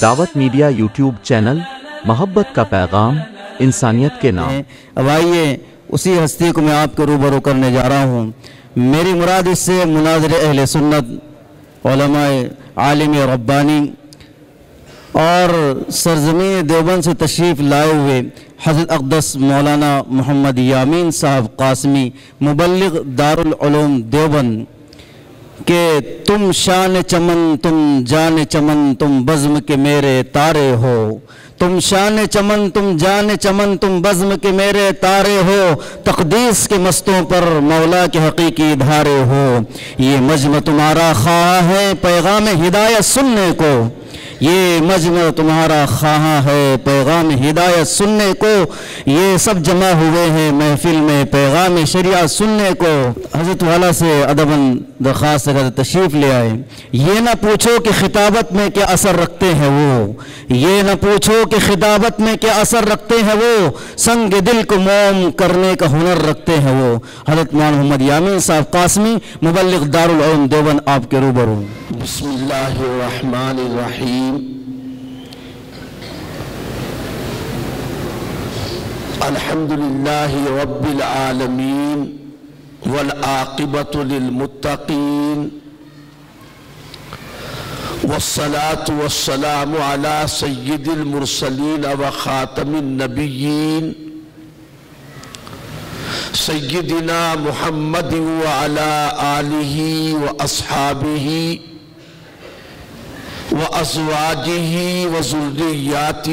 دعوت media YouTube channel, محبت کا پیغام انسانیت کے نام۔ اب آئیے اسی ہستی کو میں آپ کے روبرو کرنے جا رہا ہوں۔ میری مراد اس سے مناظر اہل سنت، علماء عالم ربانی اور سرزمین دیوبند سے تشریف لائے ہوئے حضرت اقدس مولانا محمد یامین صاحب قاسمی، مبلغ دارالعلوم دیوبند، کہ تم شان چمن تم جان چمن تم بزم کے میرے تارے ہو، تم شان چمن تم جان چمن تم بزم کے میرے تارے ہو، تقدیس کے مستوں پر مولا کے حقیقی دھارے ہو۔ یہ مجمع تمہارا خواہاں ہے پیغام ہدایت سننے کو، یہ مجمع تمہارا خواہاں ہے پیغام ہدایت سننے کو، یہ سب جمع ہوئے ہیں محفل میں پیغام شریعت سننے کو۔ حضرت والا سے ادباً درخواست اگر تشریف لے آئے۔ یہ نہ پوچھو کہ خطابت میں کیا اثر رکھتے ہیں وہ، یہ نہ پوچھو کہ خطابت میں کیا اثر رکھتے ہیں وہ، سنگ دل کو موم کرنے کا ہنر رکھتے ہیں وہ۔ حضرت مولانا محمد یامین صاحب قاسمی، مبلغ دارالعلوم دیوبند، آپ کے روبرو۔ بسم اللہ الرحمن الرحیم۔ الحمدللہ رب العالمین والعاقبۃ للمتقین والصلاة والسلام علی سید المرسلین وخاتم النبیین سیدنا محمد وعلی آلہ واصحابہ وازواجہ وذریاتہ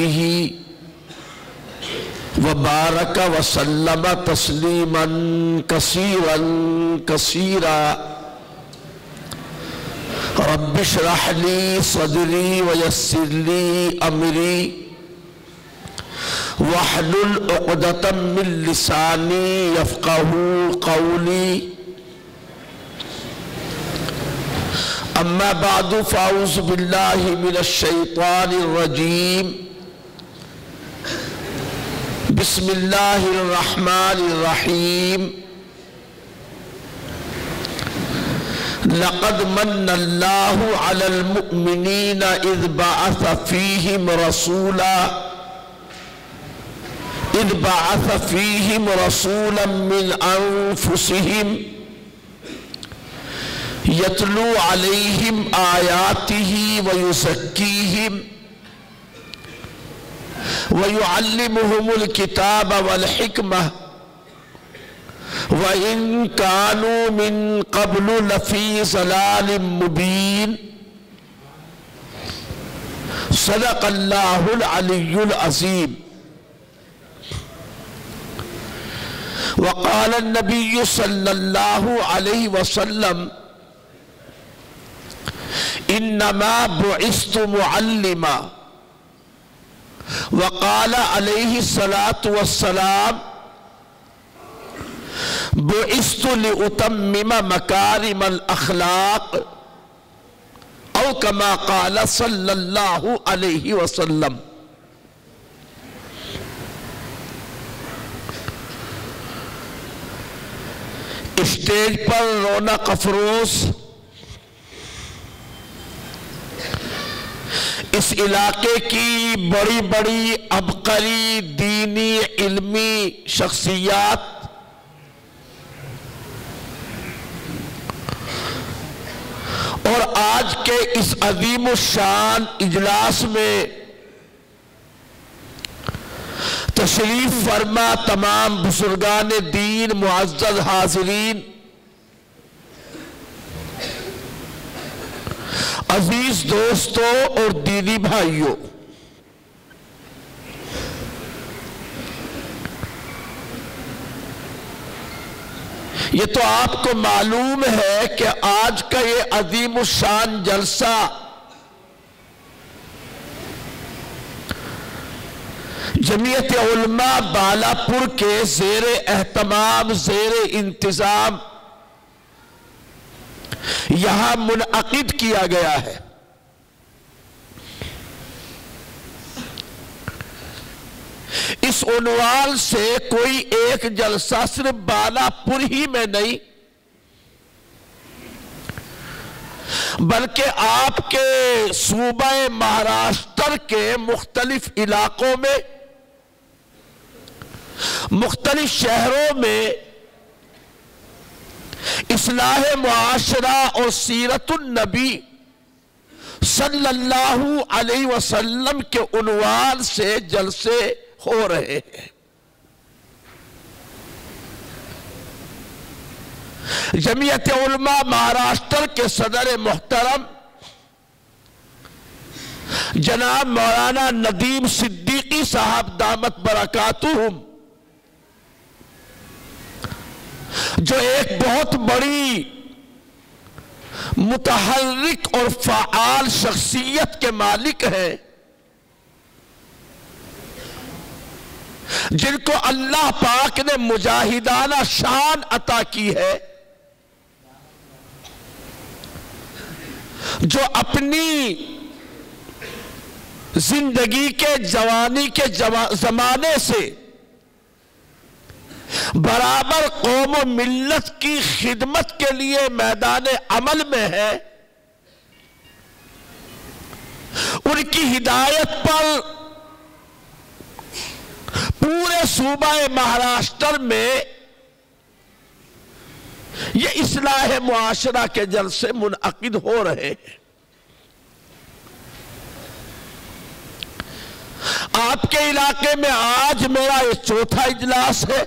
وبارک وسلم تسلیما کثیرا کثیرا۔ رب اشرح لی صدری ویسر لی امری واحلل عقدۃ من لسانی یفقہوا قولی۔ اما بعد فاعوذ باللہ من الشیطان الرجیم۔ بسم اللہ الرحمن الرحیم۔ لقد من اللہ علی المؤمنین اذ بعث فیہم رسولا من انفسہم یتلو علیہم آیاتہ ویزکیہم وَيُعَلِّمُهُمُ الْكِتَابَ وَالْحِكْمَةَ وَإِن كَانُوا مِن قَبْلُ لَفِي ضَلَالٍ مُبِينٍ۔ صدق اللہ العلی العظیم۔ وقال النبی صلی اللہ علیہ وسلم انما بعثت معلما۔ وقال علیہ الصلاة والسلام بعثت لأتمم مکارم الاخلاق، او کما قال صلی اللہ علیہ وسلم۔ اسٹیج پر رونق افروز اس علاقے کی بڑی بڑی عبقری دینی علمی شخصیات اور آج کے اس عظیم الشان اجلاس میں تشریف فرما تمام بزرگان دین، معزز حاضرین، عزیز دوستوں اور دینی بھائیوں، یہ تو آپ کو معلوم ہے کہ آج کا یہ عظیم الشان جلسہ جمعیت علماء بالاپور کے زیر اہتمام، زیر انتظام یہاں منعقد کیا گیا ہے۔ اس عنوان سے کوئی ایک جلسہ صرف بالاپور ہی میں نہیں بلکہ آپ کے صوبہ مہاراشٹر معاشر کے مختلف علاقوں میں، مختلف شہروں میں اصلاح معاشرہ اور سیرت النبی صلی اللہ علیہ وسلم کے عنوان سے جلسے ہو رہے ہیں۔ جمعیت علماء مہاراشٹر کے صدر محترم جناب مولانا ندیم صدیقی صاحب دامت برکاتہم، جو ایک بہت بڑی متحرک اور فعال شخصیت کے مالک ہیں، جن کو اللہ پاک نے مجاہدانہ شان عطا کی ہے، جو اپنی زندگی کے جوانی کے زمانے سے برابر قوم و ملت کی خدمت کے لیے میدان عمل میں ہے، ان کی ہدایت پر پورے صوبہ مہاراشٹر میں یہ اصلاح معاشرہ کے جلسے منعقد ہو رہے ہیں۔ آپ کے علاقے میں آج میرا یہ چوتھا اجلاس ہے۔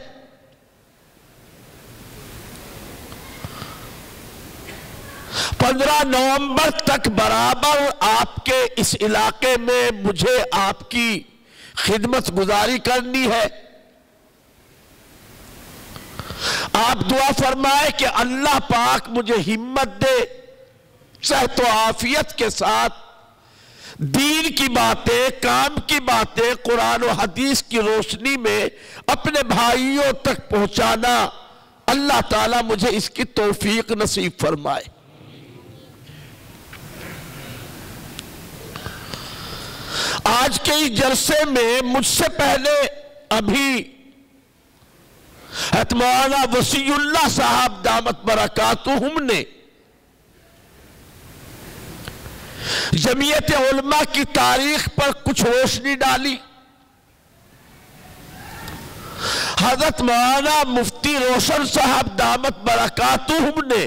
15 نومبر تک برابر آپ کے اس علاقے میں مجھے آپ کی خدمت گزاری کرنی ہے۔ آپ دعا فرمائے کہ اللہ پاک مجھے ہمت دے، صحت و عافیت کے ساتھ دین کی باتیں، کام کی باتیں قرآن و حدیث کی روشنی میں اپنے بھائیوں تک پہنچانا، اللہ تعالیٰ مجھے اس کی توفیق نصیب فرمائے۔ آج کے اس جلسے میں مجھ سے پہلے ابھی مولانا وسیع اللہ صاحب دامت برکاتہم نے جمعیت علماء کی تاریخ پر کچھ روشنی ڈالی۔ حضرت مولانا مفتی روشن صاحب دامت برکاتہم نے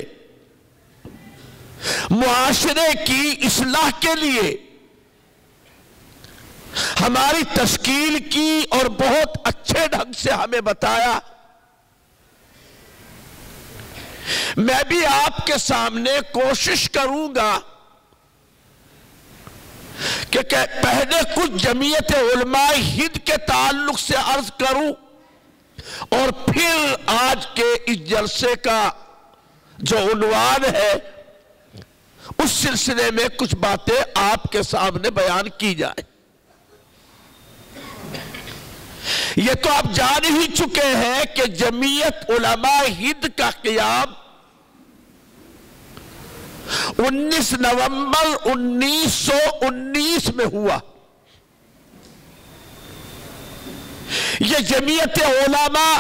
معاشرے کی اصلاح کے لیے ہماری تشکیل کی اور بہت اچھے ڈھنگ سے ہمیں بتایا۔ میں بھی آپ کے سامنے کوشش کروں گا کہ پہلے کچھ جمعیت علماء ہند کے تعلق سے عرض کروں اور پھر آج کے اس جلسے کا جو عنوان ہے اس سلسلے میں کچھ باتیں آپ کے سامنے بیان کی جائیں۔ یہ تو آپ جان ہی چکے ہیں کہ جمعیت علماء ہند کا قیام 19 نومبر 1919 میں ہوا۔ یہ جمعیت علماء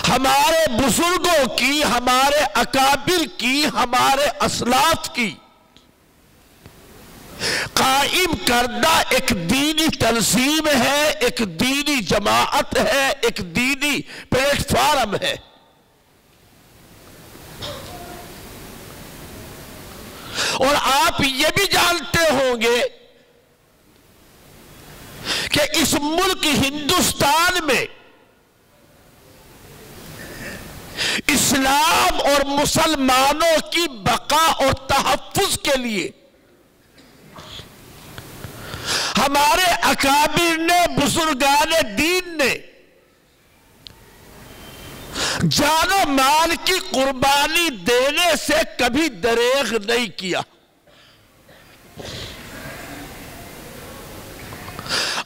ہمارے بزرگوں کی، ہمارے اکابر کی، ہمارے اسلاف کی قائم کردہ ایک دینی تنظیم ہے، ایک دینی جماعت ہے، ایک دینی پلیٹ فارم ہے۔ اور آپ یہ بھی جانتے ہوں گے کہ اس ملک ہندوستان میں اسلام اور مسلمانوں کی بقا اور تحفظ کے لیے ہمارے اکابر نے، بزرگان دین نے جان و مال کی قربانی دینے سے کبھی دریغ نہیں کیا۔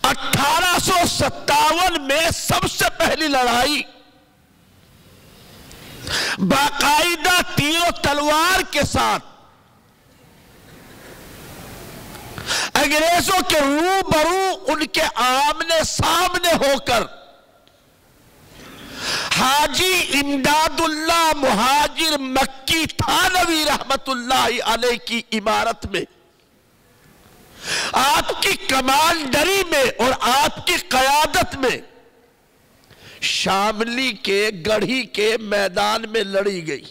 1857 میں سب سے پہلی لڑائی باقاعدہ تیر و تلوار کے ساتھ انگریزوں کے روبرو ان کے آمنے سامنے ہو کر حاجی امداد اللہ مہاجر مکی تھانوی رحمت اللہ علیہ کی عمارت میں آپ کی کمانڈری میں اور آپ کی قیادت میں شاملی کے گڑھی کے میدان میں لڑی گئی.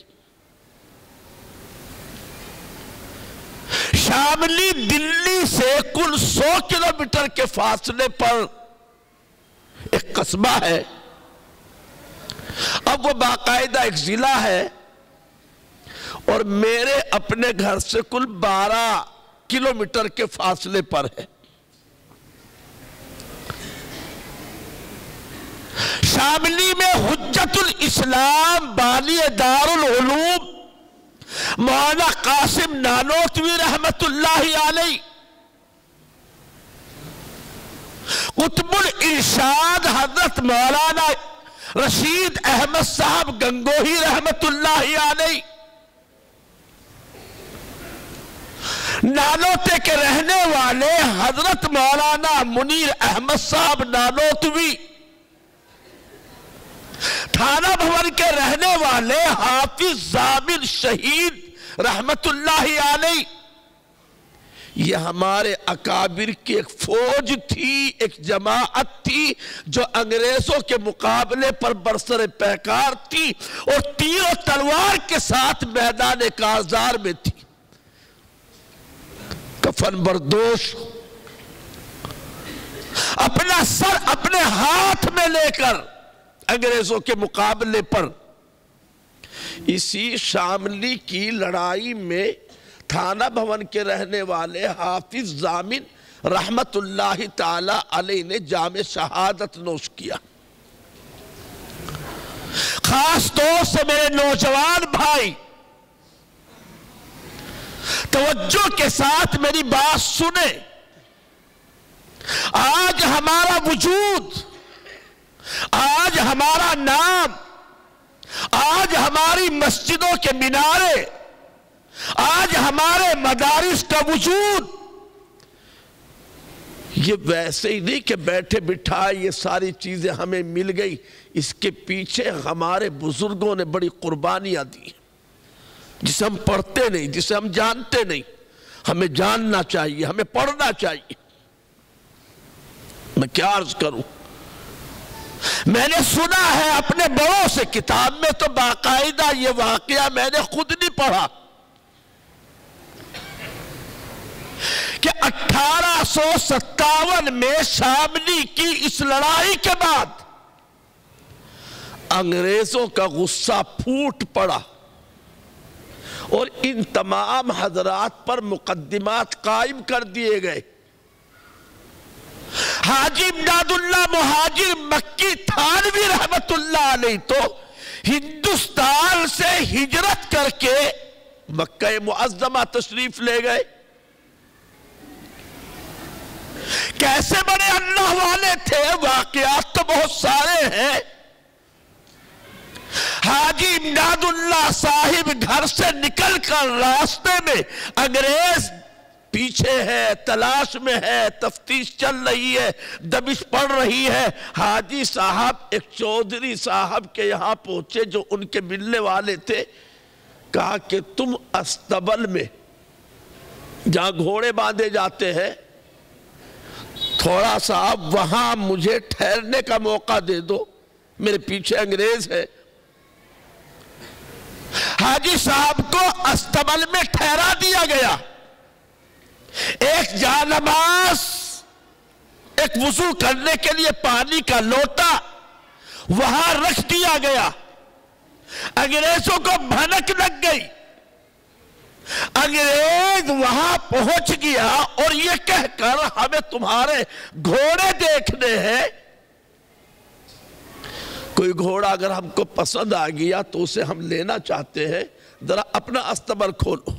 شاملی دلی سے کل 100 کلومیٹر کے فاصلے پر ایک قصبہ ہے. اب وہ باقاعدہ ایک ضلع ہے اور میرے اپنے گھر سے کل 12 کلومیٹر کے فاصلے پر ہے. شاملی میں حجت الاسلام بانی دار العلوم مولانا قاسم نانوتوی رحمت اللہ علیہ، قطب الارشاد حضرت مولانا رشید احمد صاحب گنگوہی رحمت اللہ علیہ، نانوتے کے رہنے والے حضرت مولانا منیر احمد صاحب نانوتوی، تھانہ بھون کے رہنے والے حافظ ضامن شہید رحمت اللہ علیہ. یہ ہمارے اکابر کی ایک فوج تھی، ایک جماعت تھی جو انگریزوں کے مقابلے پر برسر پیکار تھی اور تیر و تلوار کے ساتھ میدان کارزار میں تھی. کفن بردوش اپنا سر اپنے ہاتھ میں لے کر انگریزوں کے مقابلے پر اسی شاملی کی لڑائی میں تھانہ بھون کے رہنے والے حافظ ضامن رحمت اللہ تعالی علیہ نے جام شہادت نوش کیا. خاص طور سے میرے نوجوان بھائی توجہ کے ساتھ میری بات سنیں. آج ہمارا وجود، آج ہمارا نام، آج ہماری مسجدوں کے مینارے، آج ہمارے مدارس کا وجود یہ ویسے ہی نہیں کہ بیٹھے بٹھائے یہ ساری چیزیں ہمیں مل گئی. اس کے پیچھے ہمارے بزرگوں نے بڑی قربانیاں دی جسے ہم پڑھتے نہیں، جسے ہم جانتے نہیں. ہمیں جاننا چاہیے، ہمیں پڑھنا چاہیے. میں کیا عرض کروں، میں نے سنا ہے اپنے بڑوں سے، کتاب میں تو باقاعدہ یہ واقعہ میں نے خود نہیں پڑھا کہ 1857 میں شاملی کی اس لڑائی کے بعد انگریزوں کا غصہ پھوٹ پڑا اور ان تمام حضرات پر مقدمات قائم کر دیے گئے. حاجی امداد اللہ مہاجر مکی تھانوی رحمت اللہ علیہ تو ہندوستان سے ہجرت کر کے مکہ معظمہ تشریف لے گئے. کیسے بڑے اللہ والے تھے، واقعات تو بہت سارے ہیں. حاجی امداد اللہ صاحب گھر سے نکل کر راستے میں انگریز پیچھے ہے، تلاش میں ہے، تفتیش چل رہی ہے، دبش پڑ رہی ہے. حاجی صاحب ایک چودھری صاحب کے یہاں پہنچے جو ان کے ملنے والے تھے. کہا کہ تم استبل میں جہاں گھوڑے باندھے جاتے ہیں تھوڑا سا وہاں مجھے ٹھہرنے کا موقع دے دو، میرے پیچھے انگریز ہے. حاجی صاحب کو استبل میں ٹھہرا دیا گیا. ایک جانماز، ایک وضو کرنے کے لیے پانی کا لوٹا وہاں رکھ دیا گیا. انگریزوں کو بھنک لگ گئی. انگریز وہاں پہنچ گیا اور یہ کہہ کر ہمیں تمہارے گھوڑے دیکھنے ہیں. کوئی گھوڑا اگر ہم کو پسند آ گیا تو اسے ہم لینا چاہتے ہیں، ذرا اپنا استبل کھولو.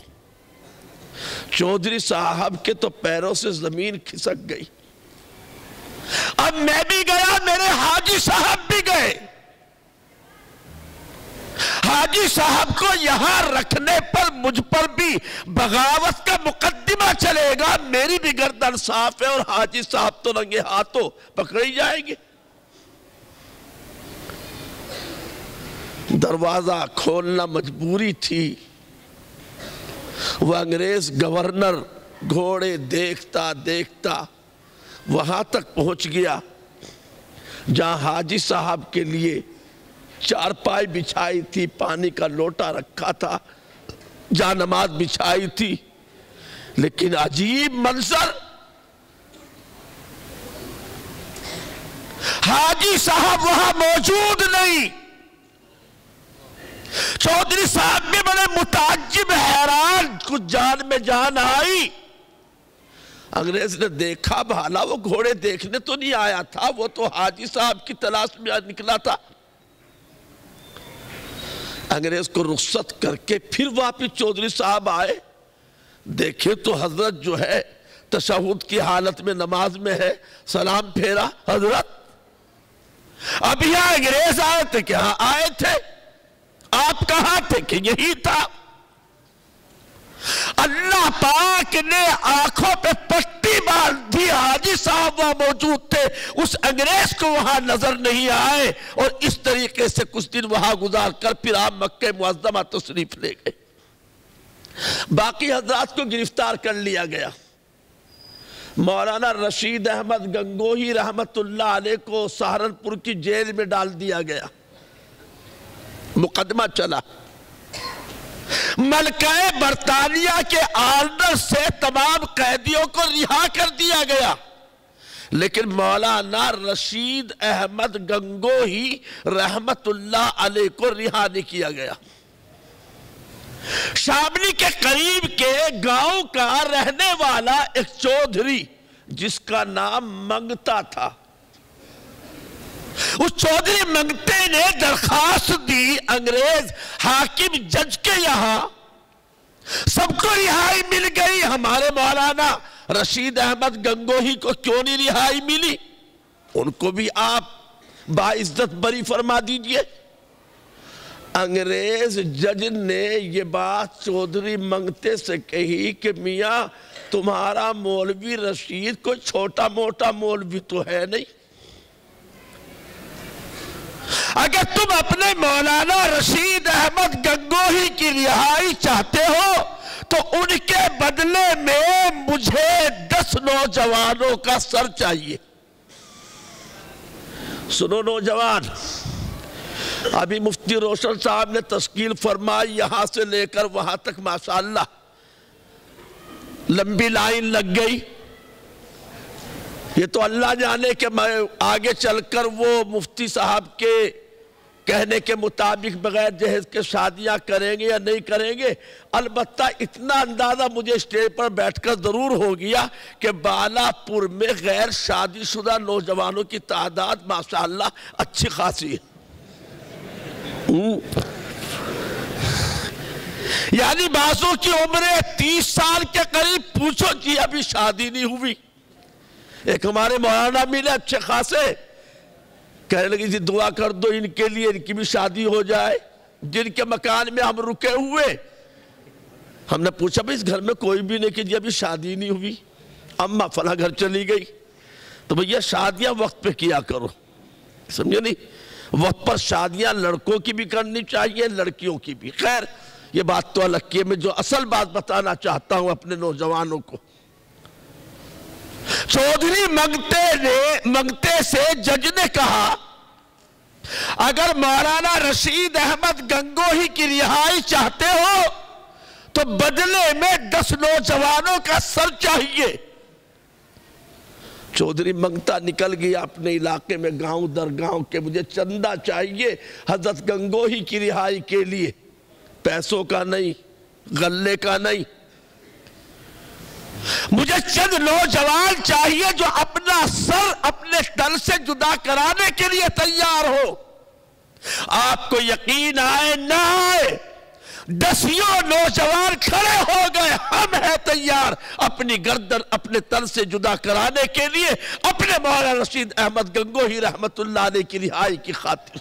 چودھری صاحب کے تو پیروں سے زمین کھسک گئی. اب میں بھی گیا، میرے حاجی صاحب بھی گئے. حاجی صاحب کو یہاں رکھنے پر مجھ پر بھی بغاوت کا مقدمہ چلے گا. میری بھی گردن صاف ہے اور حاجی صاحب تو رنگے ہاتھوں پکڑے جائیں گے. دروازہ کھولنا مجبوری تھی. وہ انگریز گورنر گھوڑے دیکھتا دیکھتا وہاں تک پہنچ گیا جہاں حاجی صاحب کے لیے چارپائی بچھائی تھی، پانی کا لوٹا رکھا تھا، جہاں نماز بچھائی تھی. لیکن عجیب منظر، حاجی صاحب وہاں موجود نہیں. چودھری صاحب بھی بڑے متعجب حیران، کچھ جان میں جان آئی. انگریز نے دیکھا بھالا وہ گھوڑے دیکھنے تو نہیں آیا تھا، وہ تو حاجی صاحب کی تلاش میں نکلا تھا. انگریز کو رخصت کر کے پھر واپس چودھری صاحب آئے. دیکھے تو حضرت جو ہے تشہد کی حالت میں نماز میں ہے. سلام پھیرا، حضرت اب یہاں انگریز آئے تھے کہ ہاں آئے تھے، آپ کہاں تھے کہ یہی تھا. اللہ پاک نے آنکھوں پہ پٹی باندھ دی، حاجی صاحب وہاں موجود تھے، اس انگریز کو وہاں نظر نہیں آئے، اور اس طریقے سے کچھ دن وہاں گزار کر پھر آپ مکہ معظمہ تشریف لے گئے. باقی حضرات کو گرفتار کر لیا گیا. مولانا رشید احمد گنگوہی رحمت اللہ علیہ کو سہارنپور کی جیل میں ڈال دیا گیا. مقدمہ چلا. ملکہ برطانیہ کے آرڈر سے تمام قیدیوں کو رہا کر دیا گیا، لیکن مولانا رشید احمد گنگوہی رحمت اللہ علیہ کو رہا نہیں کیا گیا. شاملی کے قریب کے گاؤں کا رہنے والا ایک چودھری جس کا نام منگتا تھا، اس چودھری منگتے نے درخواست دی انگریز حاکم جج کے یہاں. سب کو رہائی مل گئی، ہمارے مولانا رشید احمد گنگوہی کو کیوں نہیں رہائی ملی؟ ان کو بھی آپ باعزت بری فرما دیجئے. انگریز جج نے یہ بات چودھری منگتے سے کہی کہ میاں تمہارا مولوی رشید کوئی چھوٹا موٹا مولوی تو ہے نہیں. اگر تم اپنے مولانا رشید احمد گنگوہی کی رہائی چاہتے ہو تو ان کے بدلے میں مجھے 10 نوجوانوں کا سر چاہیے. سنو نوجوان، ابھی مفتی روشن صاحب نے تشکیل فرمائی، یہاں سے لے کر وہاں تک ماشاءاللہ لمبی لائن لگ گئی. یہ تو اللہ جانے کہ میں آگے چل کر وہ مفتی صاحب کے کہنے کے مطابق بغیر جہیز کے شادیاں کریں گے یا نہیں کریں گے. البتہ اتنا اندازہ مجھے اسٹیج پر بیٹھ کر ضرور ہو گیا کہ بالاپور میں غیر شادی شدہ نوجوانوں کی تعداد ماشاءاللہ اچھی خاصی ہے. یعنی بعضوں کی عمریں 30 سال کے قریب، پوچھو جی ابھی شادی نہیں ہوئی. ایک ہمارے مولانا ملے اچھے خاصے، کہنے لگی جی دعا کر دو ان کے لیے، ان کی بھی شادی ہو جائے. جن کے مکان میں ہم رکے ہوئے، ہم نے پوچھا بھئی اس گھر میں کوئی بھی نہیں کہ جی ابھی شادی نہیں ہوئی. اماں فلاں گھر چلی گئی. تو بھئی یہ شادیاں وقت پہ کیا کرو، سمجھے نہیں؟ وقت پر شادیاں لڑکوں کی بھی کرنی چاہیے، لڑکیوں کی بھی. خیر یہ بات تو الگ کی ہے، میں جو اصل بات بتانا چاہتا ہوں اپنے نوجوانوں کو. چودھری منگتے سے جج نے کہا اگر مولانا رشید احمد گنگوہی کی رہائی چاہتے ہو تو بدلے میں 10 نوجوانوں کا سر چاہیے. چودھری منگتا نکل گیا اپنے علاقے میں گاؤں در گاؤں کے مجھے چندہ چاہیے حضرت گنگوہی کی رہائی کے لیے. پیسوں کا نہیں، غلے کا نہیں، مجھے چند نوجوان چاہیے جو اپنا سر اپنے تن سے جدا کرانے کے لیے تیار ہو. آپ کو یقین آئے نہ آئے 10 نوجوان کھڑے ہو گئے، ہم ہیں تیار اپنی گردن اپنے تن سے جدا کرانے کے لیے اپنے مولانا رشید احمد گنگوہی رحمت اللہ علیہ کی رہائی کی خاطر.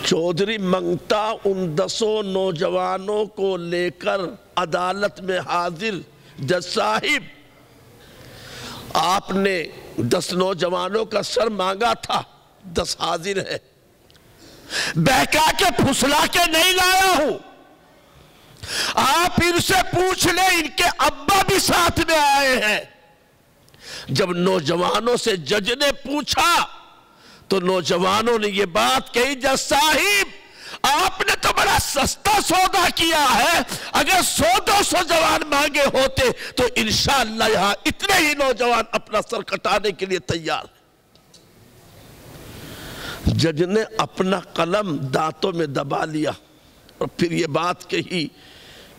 چودھری منگتا ان 10 نوجوانوں کو لے کر عدالت میں حاضر. جج صاحب آپ نے 10 نوجوانوں کا سر مانگا تھا، 10 حاضر ہے. بہکا کے پھسلا کے نہیں لایا ہوں، آپ ان سے پوچھ لیں، ان کے ابا بھی ساتھ میں آئے ہیں۔ جب نوجوانوں سے جج نے پوچھا تو نوجوانوں نے یہ بات کہی، جج صاحب آپ نے تو بڑا سستا سودا کیا ہے، اگر 100-200 جوان مانگے ہوتے تو انشاءاللہ یہاں اتنے ہی نوجوان اپنا سر کٹانے کے لیے تیار ہیں۔ جج نے اپنا قلم دانتوں میں دبا لیا اور پھر یہ بات کہی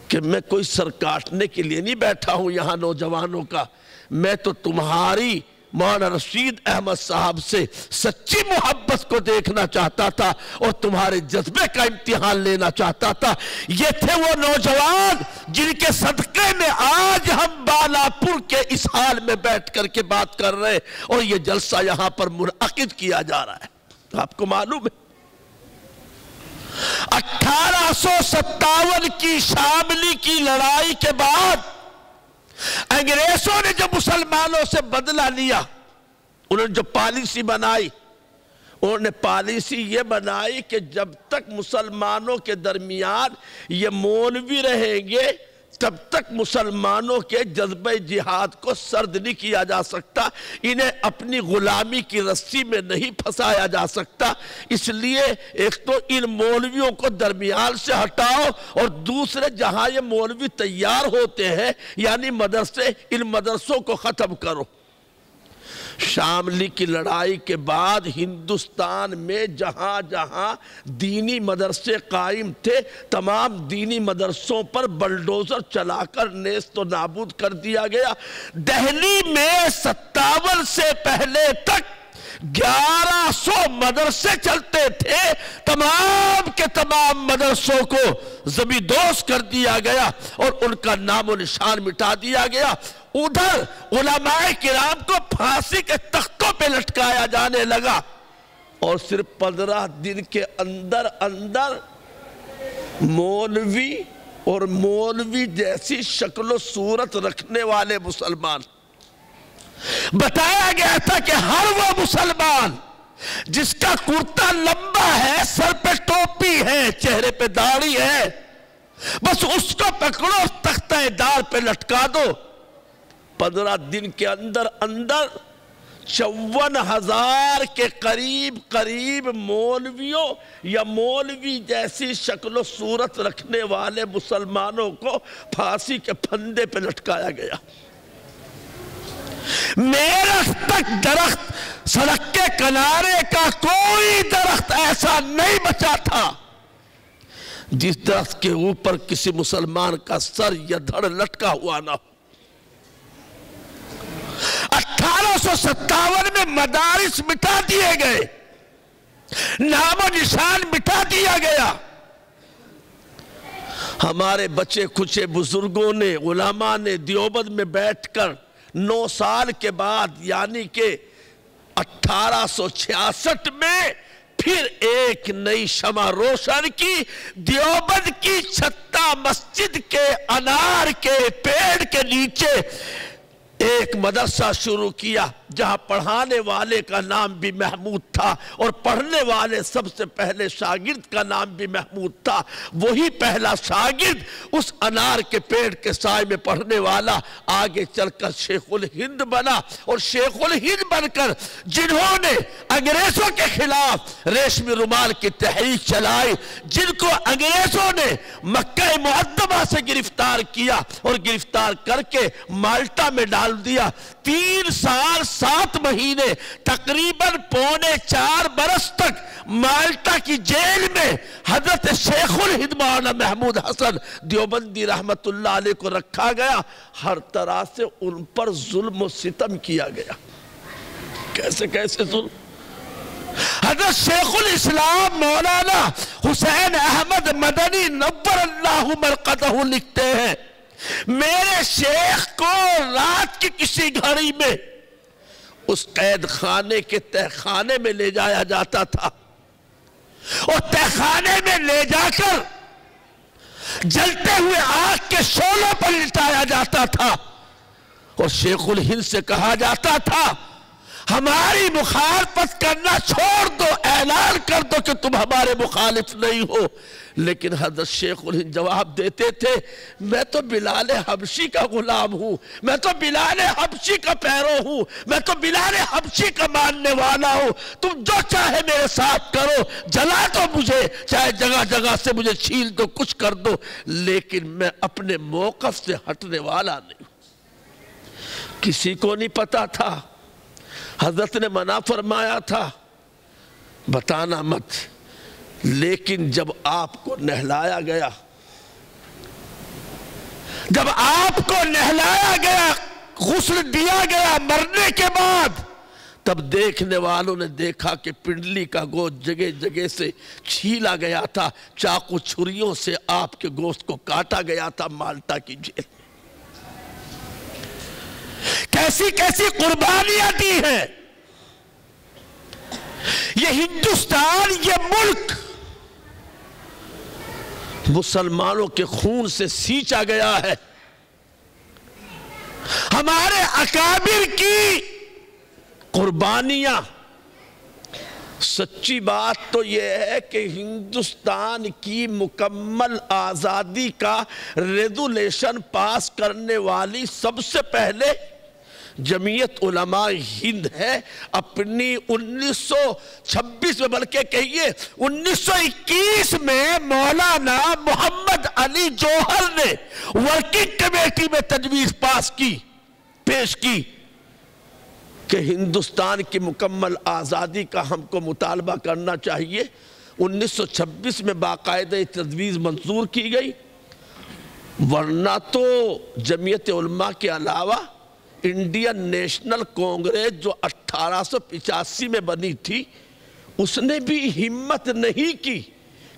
کہ میں کوئی سر کاٹنے کے لیے نہیں بیٹھا ہوں یہاں نوجوانوں کا، میں تو تمہاری مولانا رشید احمد صاحب سے سچی محبت کو دیکھنا چاہتا تھا اور تمہارے جذبے کا امتحان لینا چاہتا تھا۔ یہ تھے وہ نوجوان جن کے صدقے میں آج ہم بالاپور کے اس حال میں بیٹھ کر کے بات کر رہے ہیں اور یہ جلسہ یہاں پر منعقد کیا جا رہا ہے۔ آپ کو معلوم ہے 1857 کی شاملی کی لڑائی کے بعد انگریزوں نے جو مسلمانوں سے بدلہ لیا، انہوں نے جو پالیسی بنائی، انہوں نے پالیسی یہ بنائی کہ جب تک مسلمانوں کے درمیان یہ مولوی رہیں گے تب تک مسلمانوں کے جذبہ جہاد کو سرد نہیں کیا جا سکتا، انہیں اپنی غلامی کی رسی میں نہیں پھنسایا جا سکتا۔ اس لیے ایک تو ان مولویوں کو درمیان سے ہٹاؤ اور دوسرے جہاں یہ مولوی تیار ہوتے ہیں یعنی مدرسے، ان مدرسوں کو ختم کرو۔ شاملی کی لڑائی کے بعد ہندوستان میں جہاں جہاں دینی مدرسے قائم تھے تمام دینی مدرسوں پر بلڈوزر چلا کر نیست و نابود کر دیا گیا۔ دہلی میں 57 سے پہلے تک 1100 مدرسے چلتے تھے، تمام کے تمام مدرسوں کو زبیدوز کر دیا گیا اور ان کا نام و نشان مٹا دیا گیا۔ ادھر علماء کرام کو پھانسی کے تختوں پہ لٹکایا جانے لگا اور صرف 15 دن کے اندر اندر مولوی اور مولوی جیسی شکل و صورت رکھنے والے مسلمان، بتایا گیا تھا کہ ہر وہ مسلمان جس کا کرتا لمبا ہے، سر پہ ٹوپی ہے، چہرے پہ داڑھی ہے، بس اس کو پکڑو، تختہ دار پہ لٹکا دو۔ 15 دن کے اندر اندر 54,000 کے قریب مولویوں یا مولوی جیسی شکل و صورت رکھنے والے مسلمانوں کو پھانسی کے پھندے پہ لٹکایا گیا۔ میرٹھ تک درخت، سڑک کے کنارے کا کوئی درخت ایسا نہیں بچا تھا جس درخت کے اوپر کسی مسلمان کا سر یا دھڑ لٹکا ہوا نہ ہو۔ 1857 میں مدارس مٹا دیے گئے، نام و نشان مٹا دیا گیا۔ ہمارے بچے کچھ بزرگوں نے، علماء نے دیوبند میں بیٹھ کر 9 سال کے بعد یعنی کہ 1866 میں پھر ایک نئی شمع روشن کی۔ دیوبند کی چھتہ مسجد کے انار کے پیڑ کے نیچے ایک مدرسہ شروع کیا جہاں پڑھانے والے کا نام بھی محمود تھا اور پڑھنے والے سب سے پہلے شاگرد کا نام بھی محمود تھا۔ وہی پہلا شاگرد اس انار کے پیڑ کے سائے میں پڑھنے والا آگے چل کر شیخ الہند بنا، اور شیخ الہند بن کر جنہوں نے انگریزوں کے خلاف ریشمی رومال کی تحریک چلائی، جن کو انگریزوں نے مکہ معظمہ سے گرفتار کیا اور گرفتار کر کے مالٹا میں ڈال دیا، 3 سال 7 مہینے تقریباً 3.25 برس تک مالٹا کی جیل میں حضرت شیخ الہند مولانا محمود حسن دیوبندی رحمت اللہ علیہ کو رکھا گیا۔ ہر طرح سے ان پر ظلم و ستم کیا گیا۔ کیسے ظلم؟ حضرت شیخ الاسلام مولانا حسین احمد مدنی نور اللہ مرقدہ لکھتے ہیں، میرے شیخ کو رات کی کسی گھڑی میں اس قید خانے کے تہ خانے میں لے جایا جاتا تھا اور تہ خانے میں لے جا کر جلتے ہوئے آگ کے شعلوں پر لٹایا جاتا تھا اور شیخ الہند سے کہا جاتا تھا ہماری مخالفت کرنا چھوڑ دو، اعلان کر دو کہ تم ہمارے مخالف نہیں ہو، لیکن حضرت شیخ الہند جواب دیتے تھے میں تو بلال حبشی کا غلام ہوں، میں تو بلال حبشی کا پیرو ہوں، میں تو بلال حبشی کا ماننے والا ہوں، تم جو چاہے میرے ساتھ کرو، جلا دو مجھے، چاہے جگہ جگہ سے مجھے چھیل دو، کچھ کر دو، لیکن میں اپنے موقف سے ہٹنے والا نہیں ہوں۔ کسی کو نہیں پتا تھا، حضرت نے منع فرمایا تھا بتانا مت، لیکن جب آپ کو نہلایا گیا، جب آپ کو نہلایا گیا، غسل دیا گیا مرنے کے بعد، تب دیکھنے والوں نے دیکھا کہ پنڈلی کا گوشت جگہ جگہ سے چھیلا گیا تھا، چاقو چھریوں سے آپ کے گوشت کو کاٹا گیا تھا مالٹا کی جیل میں۔ کیسی کیسی قربانیاں دی ہیں۔ یہ ہندوستان، یہ ملک مسلمانوں کے خون سے سینچا گیا ہے۔ ہمارے اکابر کی قربانیاں، سچی بات تو یہ ہے کہ ہندوستان کی مکمل آزادی کا ریزولیشن پاس کرنے والی سب سے پہلے جمعیت علماء ہند ہے۔ اپنی 1926 میں بلکہ کہیے 1921 میں مولانا محمد علی جوہر نے ورکنگ کمیٹی میں تجویز پیش کی کہ ہندوستان کی مکمل آزادی کا ہم کو مطالبہ کرنا چاہیے۔ 1926 میں باقاعدہ تجویز منظور کی گئی، ورنہ تو جمعیت علماء کے علاوہ انڈین نیشنل کانگریس جو 1885 میں بنی تھی، اس نے بھی ہمت نہیں کی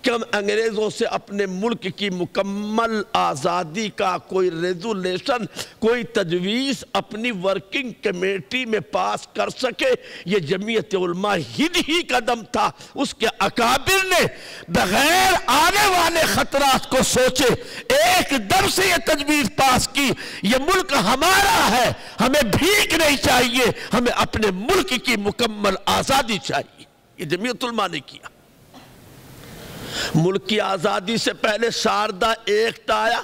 کہ ہم انگریزوں سے اپنے ملک کی مکمل آزادی کا کوئی ریزولیشن، کوئی تجویز اپنی ورکنگ کمیٹی میں پاس کر سکے۔ یہ جمعیت علماء ہند ہی کا دم تھا۔ اس کے اکابر نے بغیر آنے والے خطرات کو سوچے ایک دم سے یہ تجویز پاس کی، یہ ملک ہمارا ہے، ہمیں بھیک نہیں چاہیے، ہمیں اپنے ملک کی مکمل آزادی چاہیے۔ یہ جمعیت علماء نے کیا۔ ملک کی آزادی سے پہلے شاردا ایکٹ آیا،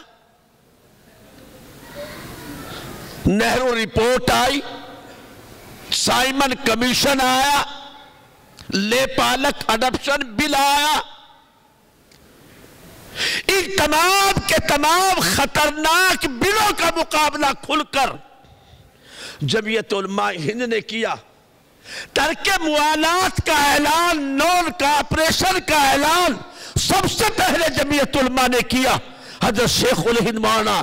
نہرو رپورٹ آئی، سائمن کمیشن آیا، لے پالک اڈپشن بل آیا۔ ان تمام کے تمام خطرناک بلوں کا مقابلہ کھل کر جمعیت علماء ہند نے کیا۔ ترک موالات کا اعلان، نون کاپریشن کا اعلان سب سے پہلے جمعیت علماء نے کیا۔ حضرت شیخ الہند مولانا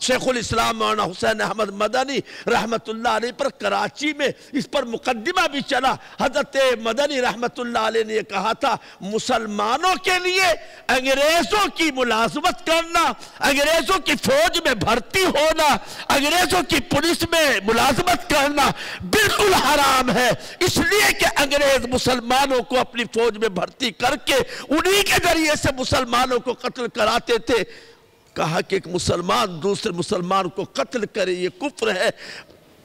شیخ الاسلام مولانا حسین احمد مدنی رحمت اللہ علیہ پر کراچی میں اس پر مقدمہ بھی چلا۔ حضرت مدنی رحمت اللہ علیہ نے یہ کہا تھا مسلمانوں کے لیے انگریزوں کی ملازمت کرنا، انگریزوں کی فوج میں بھرتی ہونا، انگریزوں کی پولیس میں ملازمت کرنا بالکل حرام ہے، اس لیے کہ انگریز مسلمانوں کو اپنی فوج میں بھرتی کر کے انہی کے ذریعے سے مسلمانوں کو قتل کراتے تھے۔ کہا کہ ایک مسلمان دوسرے مسلمان کو قتل کرے یہ کفر ہے،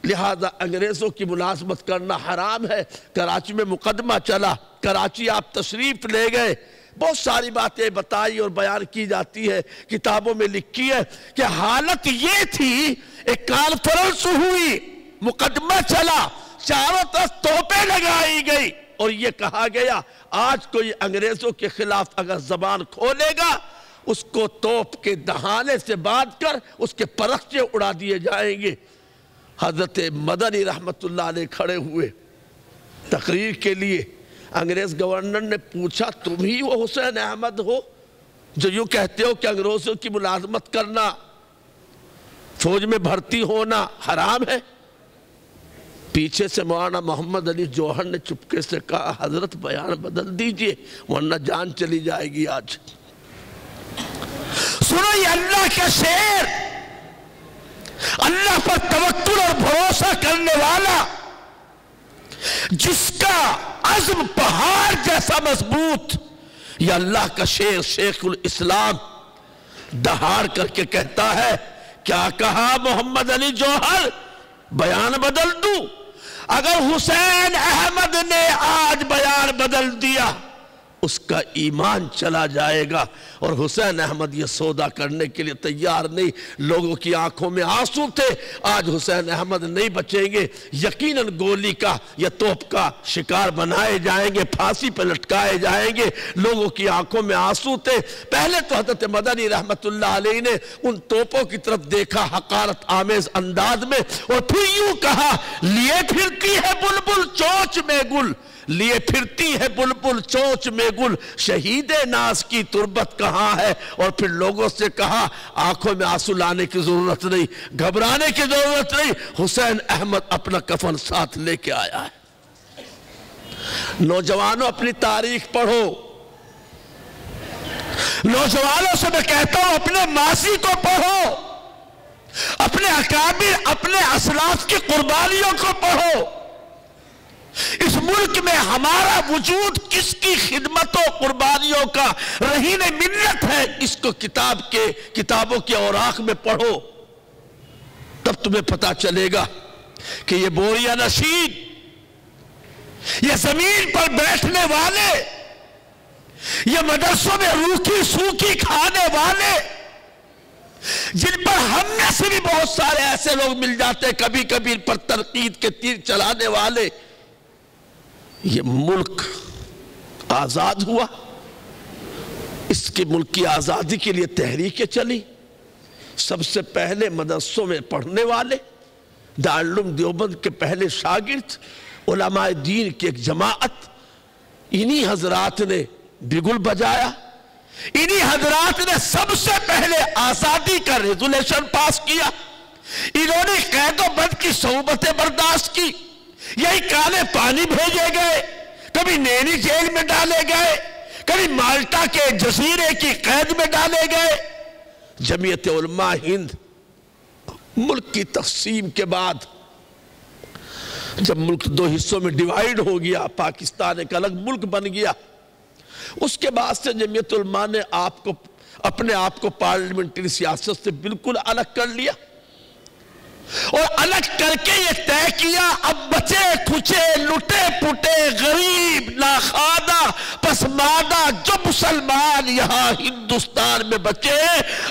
لہذا انگریزوں کی ملازمت کرنا حرام ہے۔ کراچی میں مقدمہ چلا، کراچی آپ تشریف لے گئے، بہت ساری باتیں بتائی اور بیان کی جاتی ہے، کتابوں میں لکھی ہے کہ حالت یہ تھی، ایک کانفرنس ہوئی، مقدمہ چلا، چاروں طرف توپیں لگائی گئی اور یہ کہا گیا آج کوئی انگریزوں کے خلاف اگر زبان کھولے گا اس کو توپ کے دہانے سے باندھ کر اس کے پرخچے اڑا دیے جائیں گے۔ حضرت مدنی رحمت اللہ علیہ کھڑے ہوئے تقریر کے لیے۔ انگریز گورنر نے پوچھا تم ہی وہ حسین احمد ہو جو یوں کہتے ہو کہ انگریزوں کی ملازمت کرنا، فوج میں بھرتی ہونا حرام ہے؟ پیچھے سے مولانا محمد علی جوہر نے چپکے سے کہا حضرت بیان بدل دیجئے ورنہ جان چلی جائے گی آج۔ سنو یہ اللہ کا شعر، اللہ پر توکل اور بھروسہ کرنے والا، جس کا عزم پہاڑ جیسا مضبوط، یہ اللہ کا شعر شیخ الاسلام دہاڑ کر کے کہتا ہے کیا کہا محمد علی جوہر؟ بیان بدل دوں؟ اگر حسین احمد نے آج بیان بدل دیا اس کا ایمان چلا جائے گا۔ اور حسین احمد یہ سودا کرنے کے لیے تیار نہیں۔ لوگوں کی آنکھوں میں آنسو تھے، آج حسین احمد نہیں بچیں گے، یقیناً گولی کا یا توپ کا شکار بنائے جائیں گے، پھانسی پہ لٹکائے جائیں گے۔ لوگوں کی آنکھوں میں آنسو تھے۔ پہلے تو حضرت مدنی رحمت اللہ علیہ نے ان توپوں کی طرف دیکھا حقارت آمیز انداز میں، اور پھر یوں کہا، لیے پھرتی ہے بلبل چونچ میں گل، لیے پھرتی ہے بلبل چونچ میں گل، شہید ناز کی تربت کہاں ہے؟ اور پھر لوگوں سے کہا، آنکھوں میں آنسو لانے کی ضرورت نہیں، گھبرانے کی ضرورت نہیں، حسین احمد اپنا کفن ساتھ لے کے آیا ہے۔ نوجوانوں اپنی تاریخ پڑھو، نوجوانوں سے میں کہتا ہوں اپنے ماضی کو پڑھو، اپنے اکابر اپنے اسلاف کی قربانیوں کو پڑھو۔ اس ملک میں ہمارا وجود کس کی خدمت و قربانیوں کا رہین منت ہے، اس کو کتابوں کے اوراق میں پڑھو، تب تمہیں پتا چلے گا کہ یہ بوریا نشین، یہ زمین پر بیٹھنے والے، یہ مدرسوں میں روکھی سوکھی کھانے والے، جن پر ہم میں سے بھی بہت سارے ایسے لوگ مل جاتے کبھی کبھی ان پر تنقید کے تیر چلانے والے، یہ ملک آزاد ہوا، اس کے ملک کی آزادی کے لیے تحریکیں چلی۔ سب سے پہلے مدرسوں میں پڑھنے والے، دارالعلوم دیوبند کے پہلے شاگرد، علماء دین کی ایک جماعت، انہی حضرات نے بگل بجایا، انہی حضرات نے سب سے پہلے آزادی کا ریزولیشن پاس کیا، انہوں نے قید و بند کی صعوبتیں برداشت کی، یہی کالے پانی بھیجے گئے، کبھی نینی جیل میں ڈالے گئے، کبھی مالٹا کے جزیرے کی قید میں ڈالے گئے۔ جمعیت علماء ہند ملک کی تقسیم کے بعد جب ملک دو حصوں میں ڈیوائیڈ ہو گیا، پاکستان ایک الگ ملک بن گیا، اس کے بعد سے جمعیت علماء نے اپنے آپ کو پارلیمنٹری سیاست سے بالکل الگ کر لیا، اور الگ کر کے یہ طے کیا، اب بچے کھچے لٹے پٹے غریب ناخوادہ پسماندہ جو مسلمان یہاں ہندوستان میں بچے،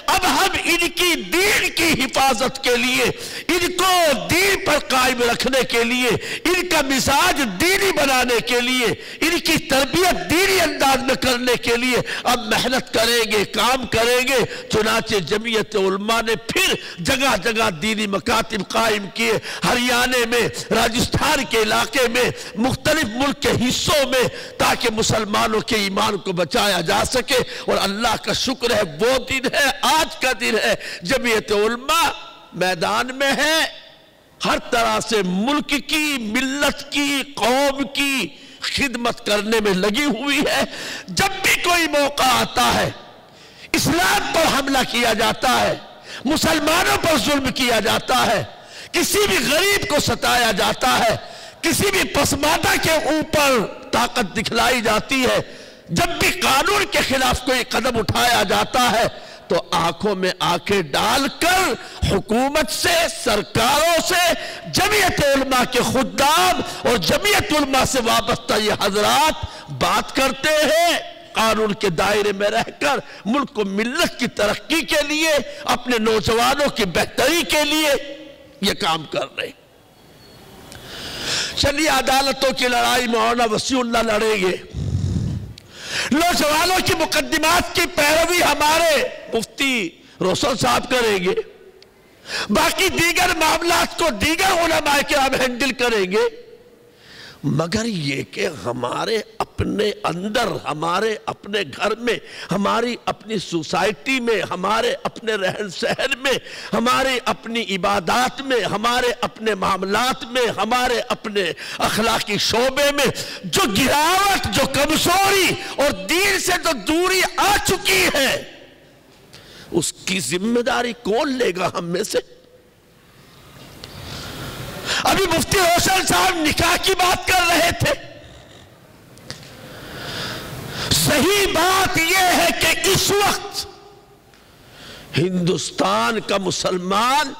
اب ہم ان کی دین کی حفاظت کے لیے، ان کو دین پر قائم رکھنے کے لیے، ان کا مزاج دینی بنانے کے لیے، ان کی تربیت دینی انداز میں کرنے کے لیے اب محنت کریں گے، کام کریں گے۔ چنانچہ جمعیت علماء نے پھر جگہ جگہ دینی مکاتب قائم کیے، ہریانے میں، راجستھان کے علاقے میں، مختلف ملک کے حصوں میں، تاکہ مسلمانوں کے ایمان کو بچایا جا سکے۔ اور اللہ کا شکر ہے، وہ دن ہے، آج کا دن ہے، جمعیت علماء میدان میں ہے، ہر طرح سے ملک کی، ملت کی، قوم کی خدمت کرنے میں لگی ہوئی ہے۔ جب بھی کوئی موقع آتا ہے، اسلام پر حملہ کیا جاتا ہے، مسلمانوں پر ظلم کیا جاتا ہے، کسی بھی غریب کو ستایا جاتا ہے، کسی بھی پسماندہ کے اوپر طاقت دکھلائی جاتی ہے، جب بھی قانون کے خلاف کوئی قدم اٹھایا جاتا ہے، تو آنکھوں میں آنکھیں ڈال کر حکومت سے، سرکاروں سے، جمعیت علماء کے خدام اور جمعیت علماء سے وابستہ یہ حضرات بات کرتے ہیں، قانون کے دائرے میں رہ کر ملک کو ملت کی ترقی کے لیے، اپنے نوجوانوں کی بہتری کے لیے یہ کام کر رہے ہیں۔ چلیے عدالتوں کی لڑائی مولانا وسیع اللہ لڑیں گے، نوجوانوں کی مقدمات کی پیروی ہمارے مفتی روشن صاحب کریں گے، باقی دیگر معاملات کو دیگر علماء کرام ہینڈل کریں گے، مگر یہ کہ ہمارے اپنے اندر، ہمارے اپنے گھر میں، ہماری اپنی سوسائٹی میں، ہمارے اپنے رہن سہن میں، ہماری اپنی عبادات میں، ہمارے اپنے معاملات میں، ہمارے اپنے اخلاقی شعبے میں جو گراوٹ، جو کمزوری اور دین سے جو دوری آ چکی ہے، اس کی ذمہ داری کون لے گا ہم میں سے؟ ابھی مفتی روشن صاحب نکاح کی بات کر رہے تھے، صحیح بات یہ ہے کہ اس وقت ہندوستان کا مسلمان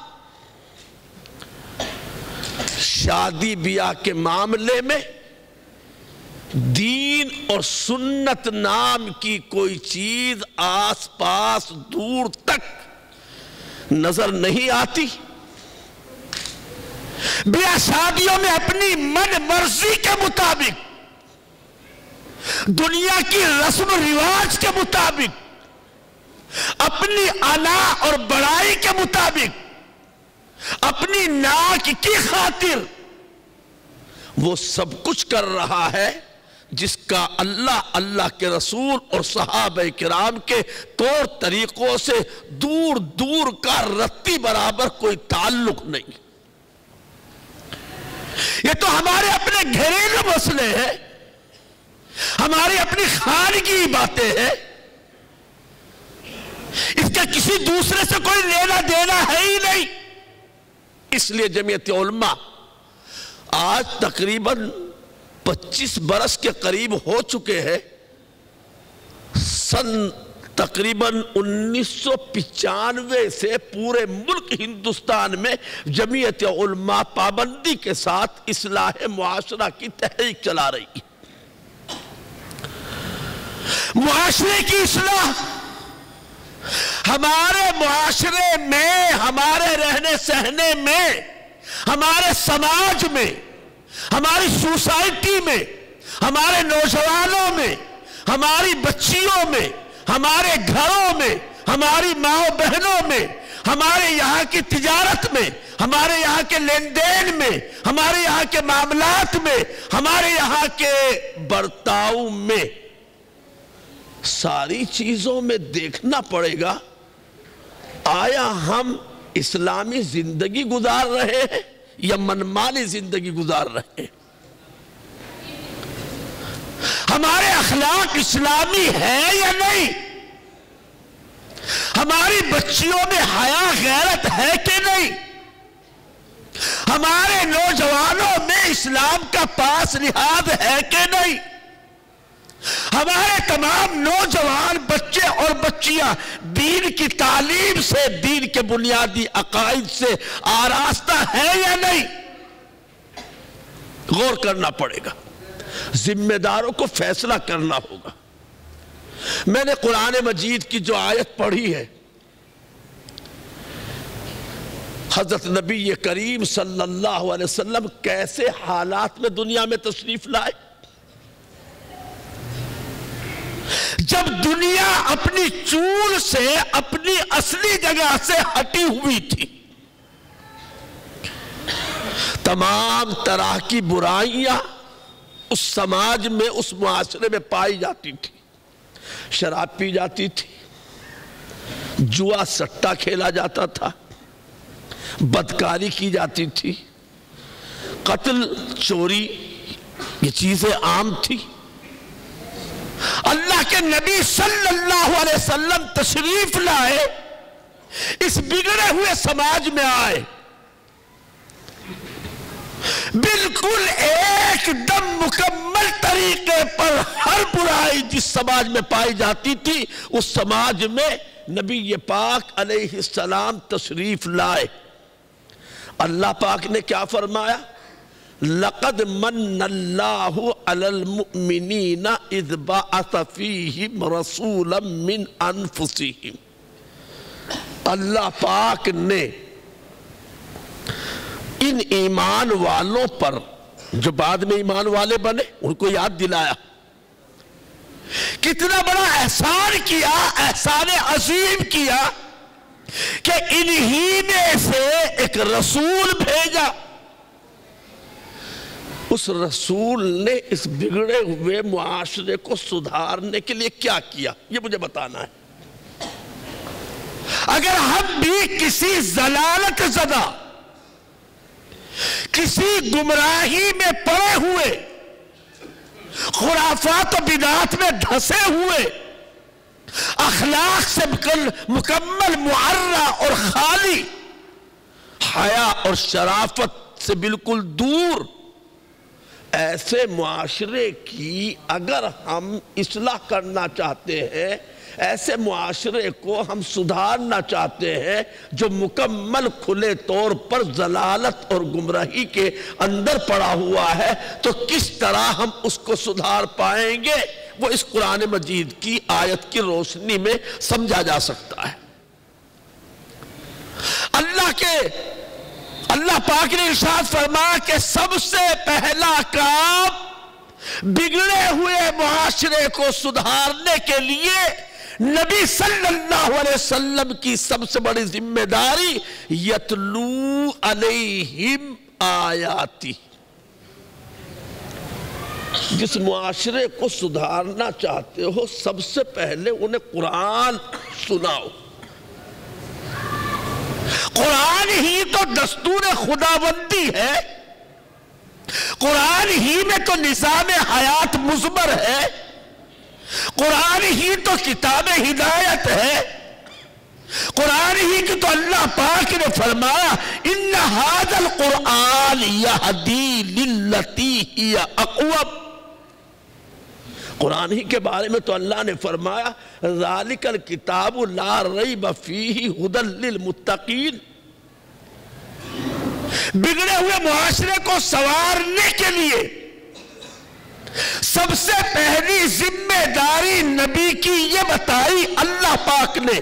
شادی بیاہ کے معاملے میں دین دین اور سنت نام کی کوئی چیز آس پاس دور تک نظر نہیں آتی. بیاہ شادیوں میں اپنی من مرضی کے مطابق، دنیا کی رسم و رواج کے مطابق، اپنی انا اور بڑائی کے مطابق، اپنی ناک کی خاطر وہ سب کچھ کر رہا ہے جس کا اللہ کے رسول اور صحابہ کرام کے طور طریقوں سے دور دور کا رتی برابر کوئی تعلق نہیں. یہ تو ہمارے اپنے گھریلو مسئلے ہیں، ہماری اپنی خانگی باتیں ہیں، اس کا کسی دوسرے سے کوئی لینا دینا ہے ہی نہیں. اس لیے جمعیت علماء آج تقریباً 25 برس کے قریب ہو چکے ہیں. سن تقریباً 1995 سے پورے ملک ہندوستان میں جمعیت علماء پابندی کے ساتھ اصلاح معاشرہ کی تحریک چلا رہی ہے. معاشرے کی اصلاح، ہمارے معاشرے میں، ہمارے رہنے سہنے میں، ہمارے سماج میں، ہماری سوسائٹی میں، ہمارے نوجوانوں میں، ہماری بچیوں میں، ہمارے گھروں میں، ہماری ماں بہنوں میں، ہمارے یہاں کی تجارت میں، ہمارے یہاں کے لین دین میں، ہمارے یہاں کے معاملات میں، ہمارے یہاں کے برتاؤ میں، ساری چیزوں میں دیکھنا پڑے گا آیا ہم اسلامی زندگی گزار رہے ہیں یا منمانی زندگی گزار رہے ہیں. ہمارے اخلاق اسلامی ہے یا نہیں؟ ہماری بچیوں میں حیا غیرت ہے کہ نہیں؟ ہمارے نوجوانوں میں اسلام کا پاس لحاظ ہے کہ نہیں؟ ہمارے تمام نوجوان بچے اور بچیاں دین کی تعلیم سے، دین کے بنیادی عقائد سے آراستہ ہے یا نہیں؟ غور کرنا پڑے گا، ذمہ داروں کو فیصلہ کرنا ہوگا. میں نے قرآن مجید کی جو آیت پڑھی ہے، حضرت نبی کریم صلی اللہ علیہ وسلم کیسے حالات میں دنیا میں تشریف لائے. جب دنیا اپنی چول سے، اپنی اصلی جگہ سے ہٹی ہوئی تھی، تمام طرح کی برائیاں اس سماج میں، اس معاشرے میں پائی جاتی تھی. شراب پی جاتی تھی، جوا سٹا کھیلا جاتا تھا، بدکاری کی جاتی تھی، قتل چوری یہ چیزیں عام تھی. اللہ کے نبی صلی اللہ علیہ وسلم تشریف لائے، اس بگڑے ہوئے سماج میں آئے، بالکل ایک دم مکمل طریقے پر ہر برائی جس سماج میں پائی جاتی تھی اس سماج میں نبی پاک علیہ السلام تشریف لائے. اللہ پاک نے کیا فرمایا؟ لَقَدْ مَنَّ اللَّهُ عَلَى الْمُؤْمِنِينَ إِذْ بَعَثَ فِيهِمْ رَسُولًا مِّنْ أَنفُسِهِمْ. اللہ پاک نے ان ایمان والوں پر جو بعد میں ایمان والے بنے ان کو یاد دلایا کتنا بڑا احسان کیا، احسان عظیم کیا کہ انہی میں سے ایک رسول بھیجا. اس رسول نے اس بگڑے ہوئے معاشرے کو سدھارنے کے لیے کیا کیا یہ مجھے بتانا ہے. اگر ہم بھی کسی ضلالت زدہ، کسی گمراہی میں پڑے ہوئے، خرافات و بدعات میں دھسے ہوئے، اخلاق سے مکمل معرہ اور خالی، حیا اور شرافت سے بالکل دور، ایسے معاشرے کی اگر ہم اصلاح کرنا چاہتے ہیں، ایسے معاشرے کو ہم سدھارنا چاہتے ہیں جو مکمل کھلے طور پر ضلالت اور گمراہی کے اندر پڑا ہوا ہے، تو کس طرح ہم اس کو سدھار پائیں گے؟ وہ اس قرآن مجید کی آیت کی روشنی میں سمجھا جا سکتا ہے۔ اللہ پاک نے ارشاد فرمایا کہ سب سے پہلا کام بگڑے ہوئے معاشرے کو سدھارنے کے لیے نبی صلی اللہ علیہ وسلم کی سب سے بڑی ذمہ داری یتلو علیہم آیاتی، جس معاشرے کو سدھارنا چاہتے ہو سب سے پہلے انہیں قرآن سناؤ۔ قرآن ہی تو دستور خداوندی ہے، قرآن ہی میں تو نظام حیات مزمر ہے، قرآن ہی تو کتاب ہدایت ہے، قرآن ہی کی تو اللہ پاک نے فرمایا ان ھذا القرآن یہدی للتی ہی اقوم۔ قرآن ہی کے بارے میں تو اللہ نے فرمایا ذالک الکتاب لا ریب فیہ ھدی للمتقین۔ بگڑے ہوئے معاشرے کو سنوارنے کے لیے سب سے پہلی ذمہ داری نبی کی یہ بتائی اللہ پاک نے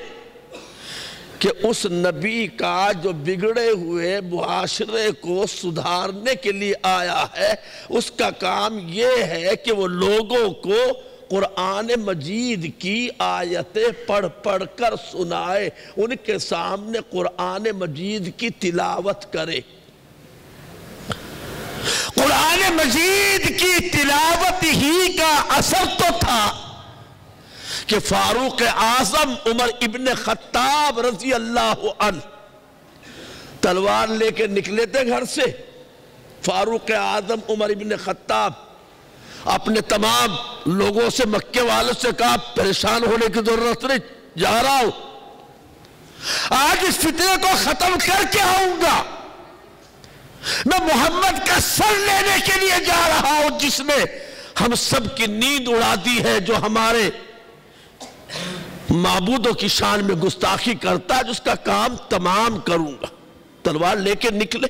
کہ اس نبی کا جو بگڑے ہوئے معاشرے کو سدھارنے کے لیے آیا ہے، اس کا کام یہ ہے کہ وہ لوگوں کو قرآن مجید کی آیتیں پڑھ پڑھ کر سنائے، ان کے سامنے قرآن مجید کی تلاوت کرے۔ قرآن مجید کی تلاوت ہی کا اثر تو تھا کہ فاروق اعظم عمر ابن خطاب رضی اللہ عنہ تلوار لے کے نکلے تھے گھر سے۔ فاروق اعظم عمر ابن خطاب اپنے تمام لوگوں سے، مکے والوں سے کہا پریشان ہونے کی ضرورت نہیں، جا رہا ہوں، آج اس فتنے کو ختم کر کے آؤں گا، میں محمد کا سر لینے کے لیے جا رہا ہوں جس نے ہم سب کی نیند اڑا دی ہے، جو ہمارے معبودوں کی شان میں گستاخی کرتا ہے، جس کا کام تمام کروں گا۔ تلوار لے کے نکلے،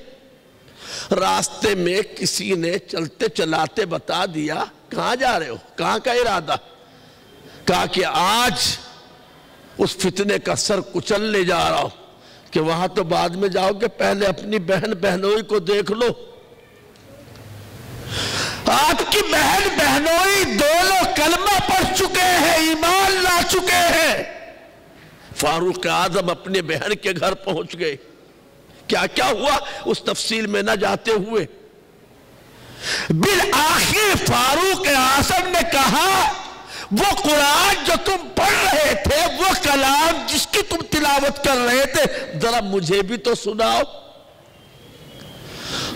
راستے میں کسی نے چلتے چلاتے بتا دیا کہاں جا رہے ہو، کہاں کا ارادہ؟ کہا کہ آج اس فتنے کا سر کچلنے جا رہا ہوں، کہ وہاں تو بعد میں جاؤ گے، پہلے اپنی بہن بہنوئی کو دیکھ لو۔ آپ کی بہن بہنوئی دونوں کلمہ پڑھ چکے ہیں، ایمان لا چکے ہیں۔ فاروق اعظم اپنے بہن کے گھر پہنچ گئے۔ کیا کیا ہوا اس تفصیل میں نہ جاتے ہوئے بالآخر فاروق اعظم نے کہا وہ قرآن جو تم پڑھ رہے تھے، وہ کلام جس کی تم تلاوت کر رہے تھے، ذرا مجھے بھی تو سناؤ۔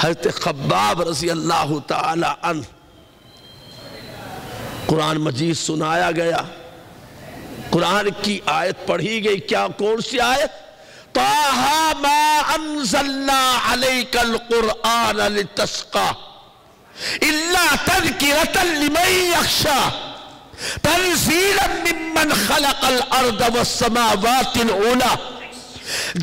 حضرت خباب رضی اللہ تعالی عنہ قرآن مجید سنایا گیا، قرآن کی آیت پڑھی گئی۔ کیا کون سی آیت؟ طٰہٰ مَا أَنزَلْنَا عَلَيْكَ الْقُرْآنَ لِتَشْقَىٰ إِلَّا تَذْكِرَةً لِمَن يَخْشَىٰ تَنزِيلًا مِّمَّنْ خَلَقَ الْأَرْضَ وَالسَّمَاوَاتِ الْعُلَىٰ۔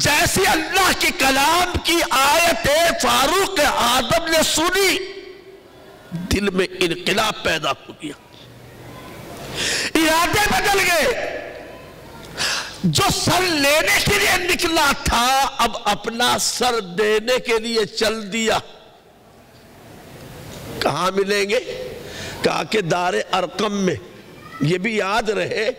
جیسے اللہ کے کلام کی آیتیں فاروق اعظم نے سنی، دل میں انقلاب پیدا ہو گیا، ارادے بدل گئے۔ جو سر لینے کے لیے نکلا تھا اب اپنا سر دینے کے لیے چل دیا۔ کہاں ملیں گے؟ کہا کہ دار ارقم میں۔ یہ بھی یاد رہے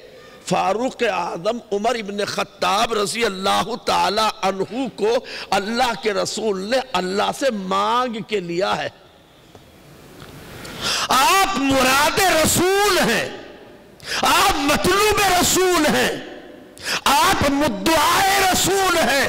فاروق اعظم عمر ابن خطاب رضی اللہ تعالی عنہ کو اللہ کے رسول نے اللہ سے مانگ کے لیا ہے۔ آپ مراد رسول ہیں، آپ مطلوب رسول ہیں، آپ مدعائے رسول ہیں۔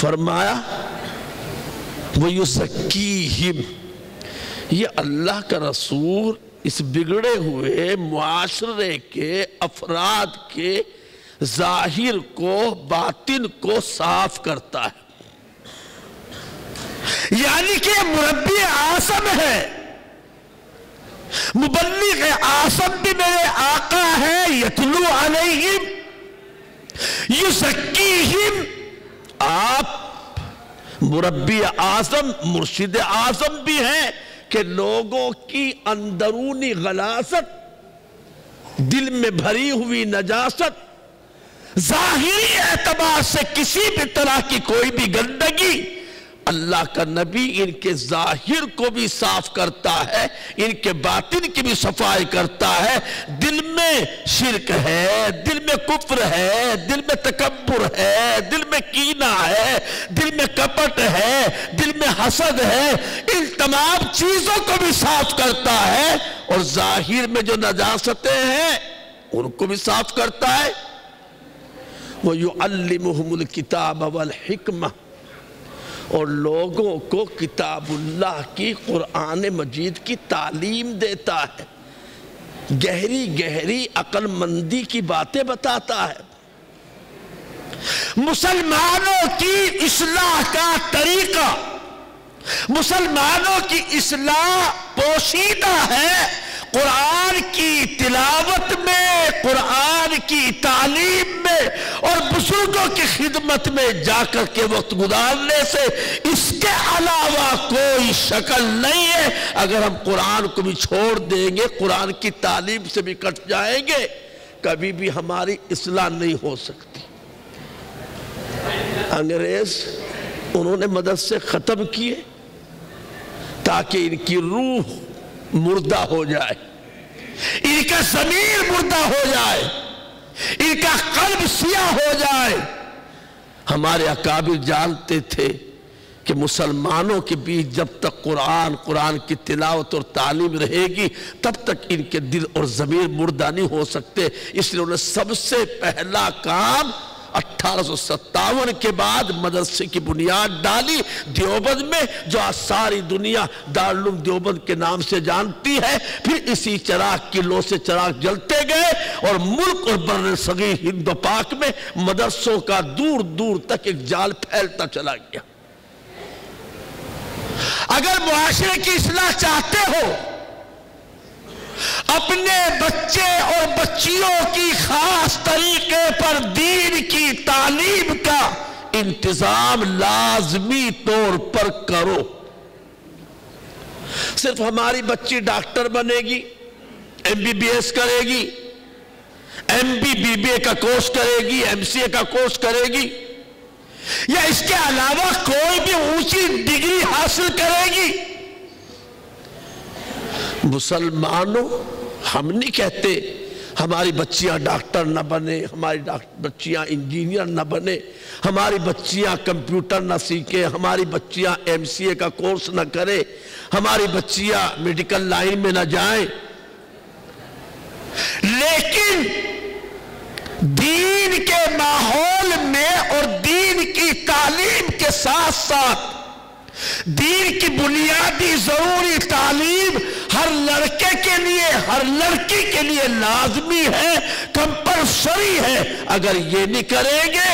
فرمایا وَيُزَكِّيهِمْ، یہ اللہ کا رسول اس بگڑے ہوئے معاشرے کے افراد کے ظاہر کو باطن کو صاف کرتا ہے. یعنی کہ مربی اعظم ہے، مبلغ اعظم بھی میرے آقا ہے. یتلو علیہم یزکیہم، آپ مربی اعظم مرشد اعظم بھی ہیں کہ لوگوں کی اندرونی غلاظت، دل میں بھری ہوئی نجاست، ظاہری اعتبار سے کسی بھی طرح کی کوئی بھی گندگی، اللہ کا نبی ان کے ظاہر کو بھی صاف کرتا ہے، ان کے باطن کی بھی صفائی کرتا ہے. دل میں شرک ہے، دل میں کفر ہے، دل میں تکبر ہے، دل میں کینہ ہے، دل میں کپٹ ہے، دل میں حسد ہے، ان تمام چیزوں کو بھی صاف کرتا ہے. اور ظاہر میں جو نجاستیں ہیں ان کو بھی صاف کرتا ہے. وَيُعَلِّمُهُمُ الْكِتَابَ وَالْحِكْمَةِ، اور لوگوں کو کتاب اللہ کی، قرآن مجید کی تعلیم دیتا ہے، گہری گہری عقل مندی کی باتیں بتاتا ہے. مسلمانوں کی اصلاح کا طریقہ، مسلمانوں کی اصلاح پوشیدہ ہے قرآن کی تلاوت میں، قرآن کی تعلیم میں اور بزرگوں کی خدمت میں جا کر کے وقت گزارنے سے. اس کے علاوہ کوئی شکل نہیں ہے. اگر ہم قرآن کو بھی چھوڑ دیں گے، قرآن کی تعلیم سے بھی کٹ جائیں گے، کبھی بھی ہماری اصلاح نہیں ہو سکتی. انگریز انہوں نے مدرسے ختم کیے تاکہ ان کی روح مردہ ہو جائے، ان کا ضمیر مردہ ہو جائے، ان کا قلب سیاہ ہو جائے. ہمارے اکابر جانتے تھے کہ مسلمانوں کے بیچ جب تک قرآن کی تلاوت اور تعلیم رہے گی تب تک ان کے دل اور ضمیر مردہ نہیں ہو سکتے. اس لیے انہوں نے سب سے پہلا کام 1857 کے بعد مدرسے کی بنیاد ڈالی دیوبند میں، جو آج ساری دنیا دارالعلوم دیوبند کے نام سے جانتی ہے. پھر اسی چراغ کی لو سے چراغ جلتے گئے اور ملک اور بر صغیر ہند و پاک میں مدرسوں کا دور دور تک ایک جال پھیلتا چلا گیا. اگر معاشرے کی اصلاح چاہتے ہو، اپنے بچے اور بچیوں کی خاص طریقے پر دین کی تعلیم کا انتظام لازمی طور پر کرو. صرف ہماری بچی ڈاکٹر بنے گی، MBBS کرے گی، MBBA کا کورس کرے گی، MCA کا کورس کرے گی، یا اس کے علاوہ کوئی بھی اونچی ڈگری حاصل کرے گی. مسلمانوں، ہم نہیں کہتے ہماری بچیاں ڈاکٹر نہ بنے، ہماری بچیاں انجینئر نہ بنے، ہماری بچیاں کمپیوٹر نہ سیکھیں، ہماری بچیاں MCA کا کورس نہ کرے، ہماری بچیاں میڈیکل لائن میں نہ جائیں. لیکن دین کے ماحول میں اور دین کی تعلیم کے ساتھ ساتھ دین کی بنیادی ضروری تعلیم ہر لڑکے کے لیے، ہر لڑکی کے لیے لازمی ہے، کمپلسری ہے. اگر یہ نہیں کریں گے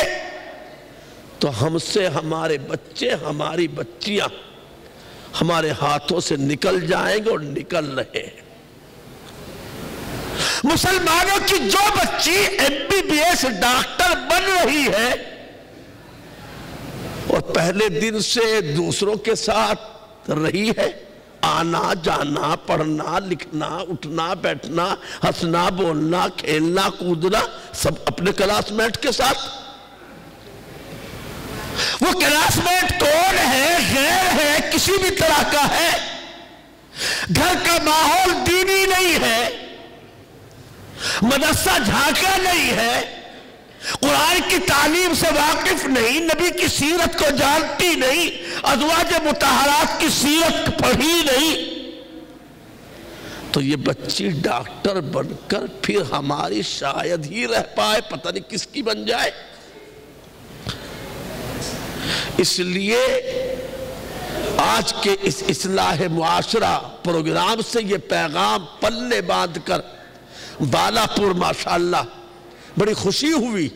تو ہم سے ہمارے بچے، ہماری بچیاں ہمارے ہاتھوں سے نکل جائیں گے اور نکل رہے ہیں. مسلمانوں کی جو بچی MBBS ڈاکٹر بن رہی ہے اور پہلے دن سے دوسروں کے ساتھ رہی ہے، آنا جانا، پڑھنا لکھنا، اٹھنا بیٹھنا، ہنسنا بولنا، کھیلنا کودنا، سب اپنے کلاس میٹ کے ساتھ. وہ کلاس میٹ کون ہے؟ غیر ہے، کسی بھی طرح کا ہے. گھر کا ماحول دینی نہیں ہے، مدرسہ جھانکا نہیں ہے، قرآن کی تعلیم سے واقف نہیں، نبی کی سیرت کو جانتی نہیں، ازواج مطہرات کی سیرت پڑھی نہیں، تو یہ بچی ڈاکٹر بن کر پھر ہماری شاید ہی رہ پائے، پتہ نہیں کس کی بن جائے. اس لیے آج کے اس اصلاح معاشرہ پروگرام سے یہ پیغام پلے باندھ کر بالاپور ماشاءاللہ بڑی خوشی ہوئی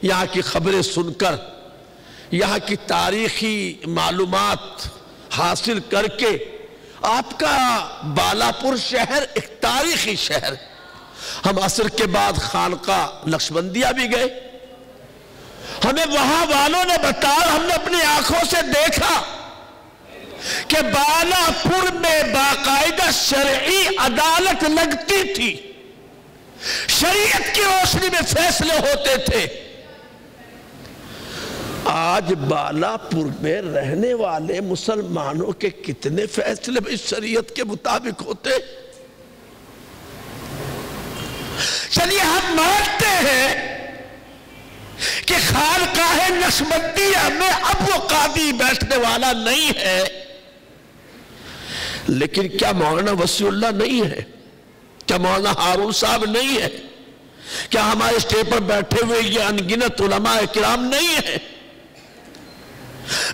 یہاں کی خبریں سن کر، یہاں کی تاریخی معلومات حاصل کر کے۔ آپ کا بالاپور شہر ایک تاریخی شہر، ہم عصر کے بعد خانقاہ نقشبندیہ بھی گئے، ہمیں وہاں والوں نے بتایا، ہم نے اپنی آنکھوں سے دیکھا کہ بالاپور میں باقاعدہ شرعی عدالت لگتی تھی، شریعت کی روشنی میں فیصلے ہوتے تھے۔ آج بالاپور میں رہنے والے مسلمانوں کے کتنے فیصلے اس شریعت کے مطابق ہوتے؟ چلیے ہم مانتے ہیں کہ خانقاہ نقشبندیہ میں اب وہ قاضی بیٹھنے والا نہیں ہے، لیکن کیا مولانا وسیع اللہ نہیں ہے؟ کیا مولانا ہارون صاحب نہیں ہے؟ کیا ہمارے اسٹیج پر بیٹھے ہوئے یہ انگنت علماء کرام نہیں ہیں؟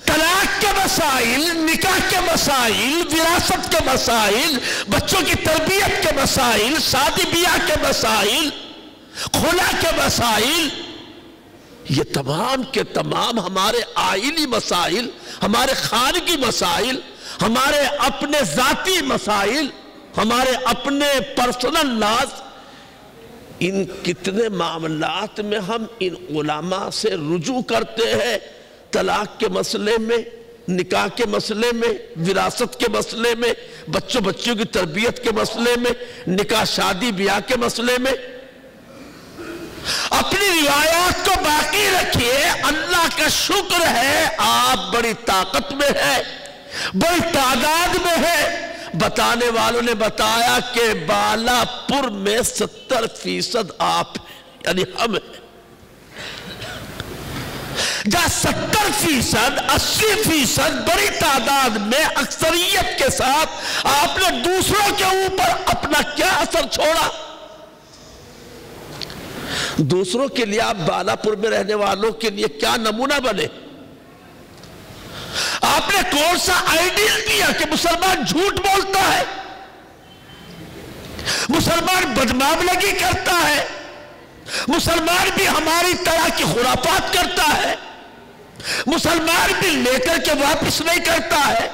طلاق کے مسائل، نکاح کے مسائل، وراثت کے مسائل، بچوں کی تربیت کے مسائل، شادی بیاہ کے مسائل، خلا کے مسائل، یہ تمام کے تمام ہمارے آئینی مسائل، ہمارے خانگی مسائل، ہمارے اپنے ذاتی مسائل، ہمارے اپنے پرسنل لاز، ان کتنے معاملات میں ہم ان علماء سے رجوع کرتے ہیں۔ طلاق کے مسئلے میں، نکاح کے مسئلے میں، وراثت کے مسئلے میں، بچوں بچیوں کی تربیت کے مسئلے میں، نکاح شادی بیاہ کے مسئلے میں۔ اپنی روایات کو باقی رکھیے، اللہ کا شکر ہے آپ بڑی طاقت میں ہیں، بڑی تعداد میں ہیں۔ بتانے والوں نے بتایا کہ بالاپور میں 70% آپ ہیں، یعنی ہم ہیں، جہاں 70%، 80% بڑی تعداد میں اکثریت کے ساتھ آپ نے دوسروں کے اوپر اپنا کیا اثر چھوڑا؟ دوسروں کے لیے آپ بالاپور میں رہنے والوں کے لیے کیا نمونہ بنے؟ آپ نے کون سا آئیڈیل دیا کہ مسلمان جھوٹ بولتا ہے، مسلمان بدمعاملگی کرتا ہے، مسلمان بھی ہماری طرح کی خرافات کرتا ہے، مسلمان بھی لے کر کے واپس نہیں کرتا ہے،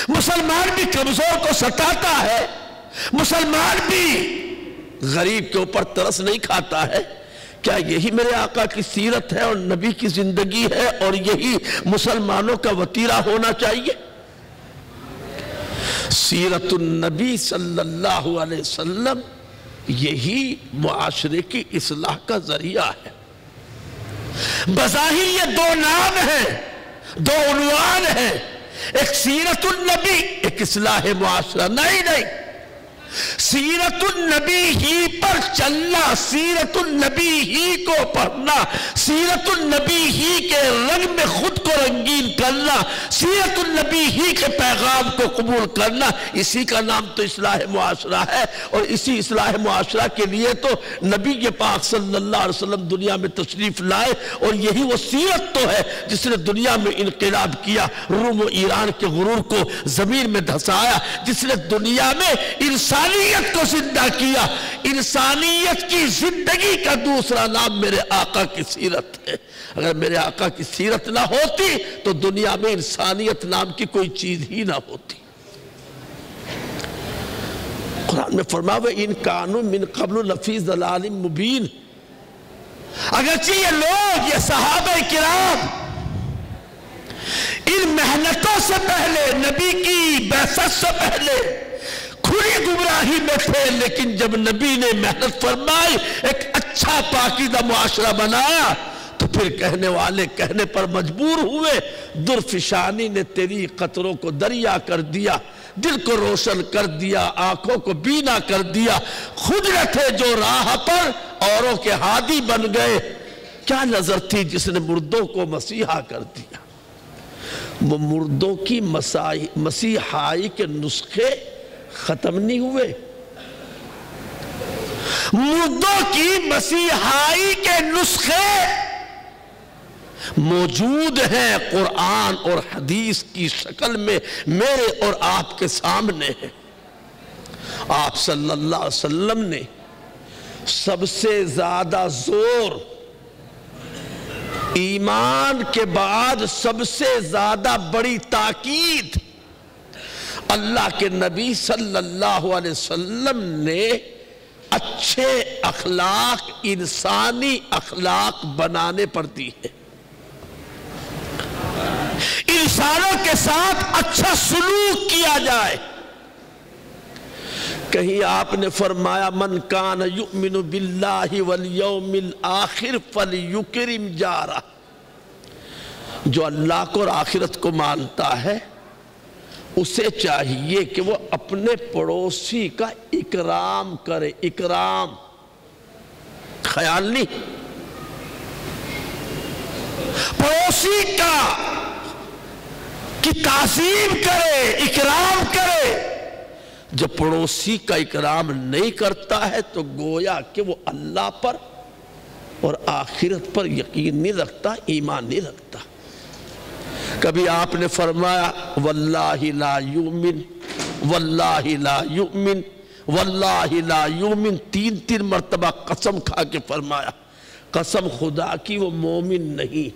مسلمان بھی کمزور کو ستاتا ہے، مسلمان بھی غریب کے اوپر ترس نہیں کھاتا ہے؟ کیا یہی میرے آقا کی سیرت ہے اور نبی کی زندگی ہے اور یہی مسلمانوں کا وتیرہ ہونا چاہیے؟ سیرت النبی صلی اللہ علیہ وسلم یہی معاشرے کی اصلاح کا ذریعہ ہے۔ بظاہر یہ دو نام ہیں، دو عنوان ہیں، ایک سیرت النبی، ایک اصلاح معاشرہ۔ نہیں، سیرت النبی ہی پر چلنا، سیرت النبی ہی کو پڑھنا، سیرت النبی ہی کے رنگ میں خود کو رنگین کرنا، سیرت النبی ہی کے پیغام کو قبول کرنا، اسی کا نام تو اصلاح معاشرہ ہے۔ اور اسی اصلاح معاشرہ کے لیے تو نبی پاک صلی اللہ علیہ وسلم دنیا میں تشریف لائے، اور یہی وہ سیرت تو ہے جس نے دنیا میں انقلاب کیا، روم و ایران کے غرور کو زمین میں دھسایا، جس نے دنیا میں انسانیت کو زندہ کیا۔ انسانیت کی زندگی کا دوسرا نام میرے آقا کی سیرت ہے۔ اگر میرے آقا کی سیرت نہ ہوتی تو دنیا میں انسانیت نام کی کوئی چیز ہی نہ ہوتی۔ قرآن میں فرمایا وَإِن كَانُوا مِن قَبْلُ لَفِي ضَلَالٍ مُبِينٍ، اگرچہ یہ لوگ، یہ صحابہ کرام ان محنتوں سے پہلے، نبی کی بعثت سے پہلے کھلی گمراہی میں تھے، لیکن جب نبی نے محنت فرمائی، ایک اچھا پاکیزہ معاشرہ بنایا، تو پھر کہنے والے کہنے پر مجبور ہوئے۔ درفشانی نے تیری قطروں کو دریا کر دیا، دل کو روشن کر دیا، آنکھوں کو بینا کر دیا، خود نہ تھے جو راہ پر اوروں کے ہادی بن گئے۔ کیا نظر تھی جس نے مردوں کو مسیحا کر دیا؟ وہ مردوں کی مسیحائی کے نسخے ختم نہیں ہوئے، مردوں کی مسیحائی کے نسخے موجود ہیں قرآن اور حدیث کی شکل میں میرے اور آپ کے سامنے ہے۔ آپ صلی اللہ علیہ وسلم نے سب سے زیادہ زور، ایمان کے بعد سب سے زیادہ بڑی تاکید اللہ کے نبی صلی اللہ علیہ وسلم نے اچھے اخلاق، انسانی اخلاق بنانے پر دی ہے۔ انسانوں کے ساتھ اچھا سلوک کیا جائے۔ کہیں آپ نے فرمایا من کان یؤمن باللہ والیوم الآخر فلیکرم جارہ، جو اللہ کو اور آخرت کو مانتا ہے اسے چاہیے کہ وہ اپنے پڑوسی کا اکرام کرے۔ اکرام خیال نہیں، پڑوسی کی تعظیم کرے، اکرام کرے۔ جب پڑوسی کا اکرام نہیں کرتا ہے تو گویا کہ وہ اللہ پر اور آخرت پر یقین نہیں رکھتا، ایمان نہیں رکھتا۔ کبھی آپ نے فرمایا واللہ لا یؤمن، واللہ لا یؤمن، واللہ لا یؤمن، تین مرتبہ قسم کھا کے فرمایا، قسم خدا کی وہ مومن نہیں،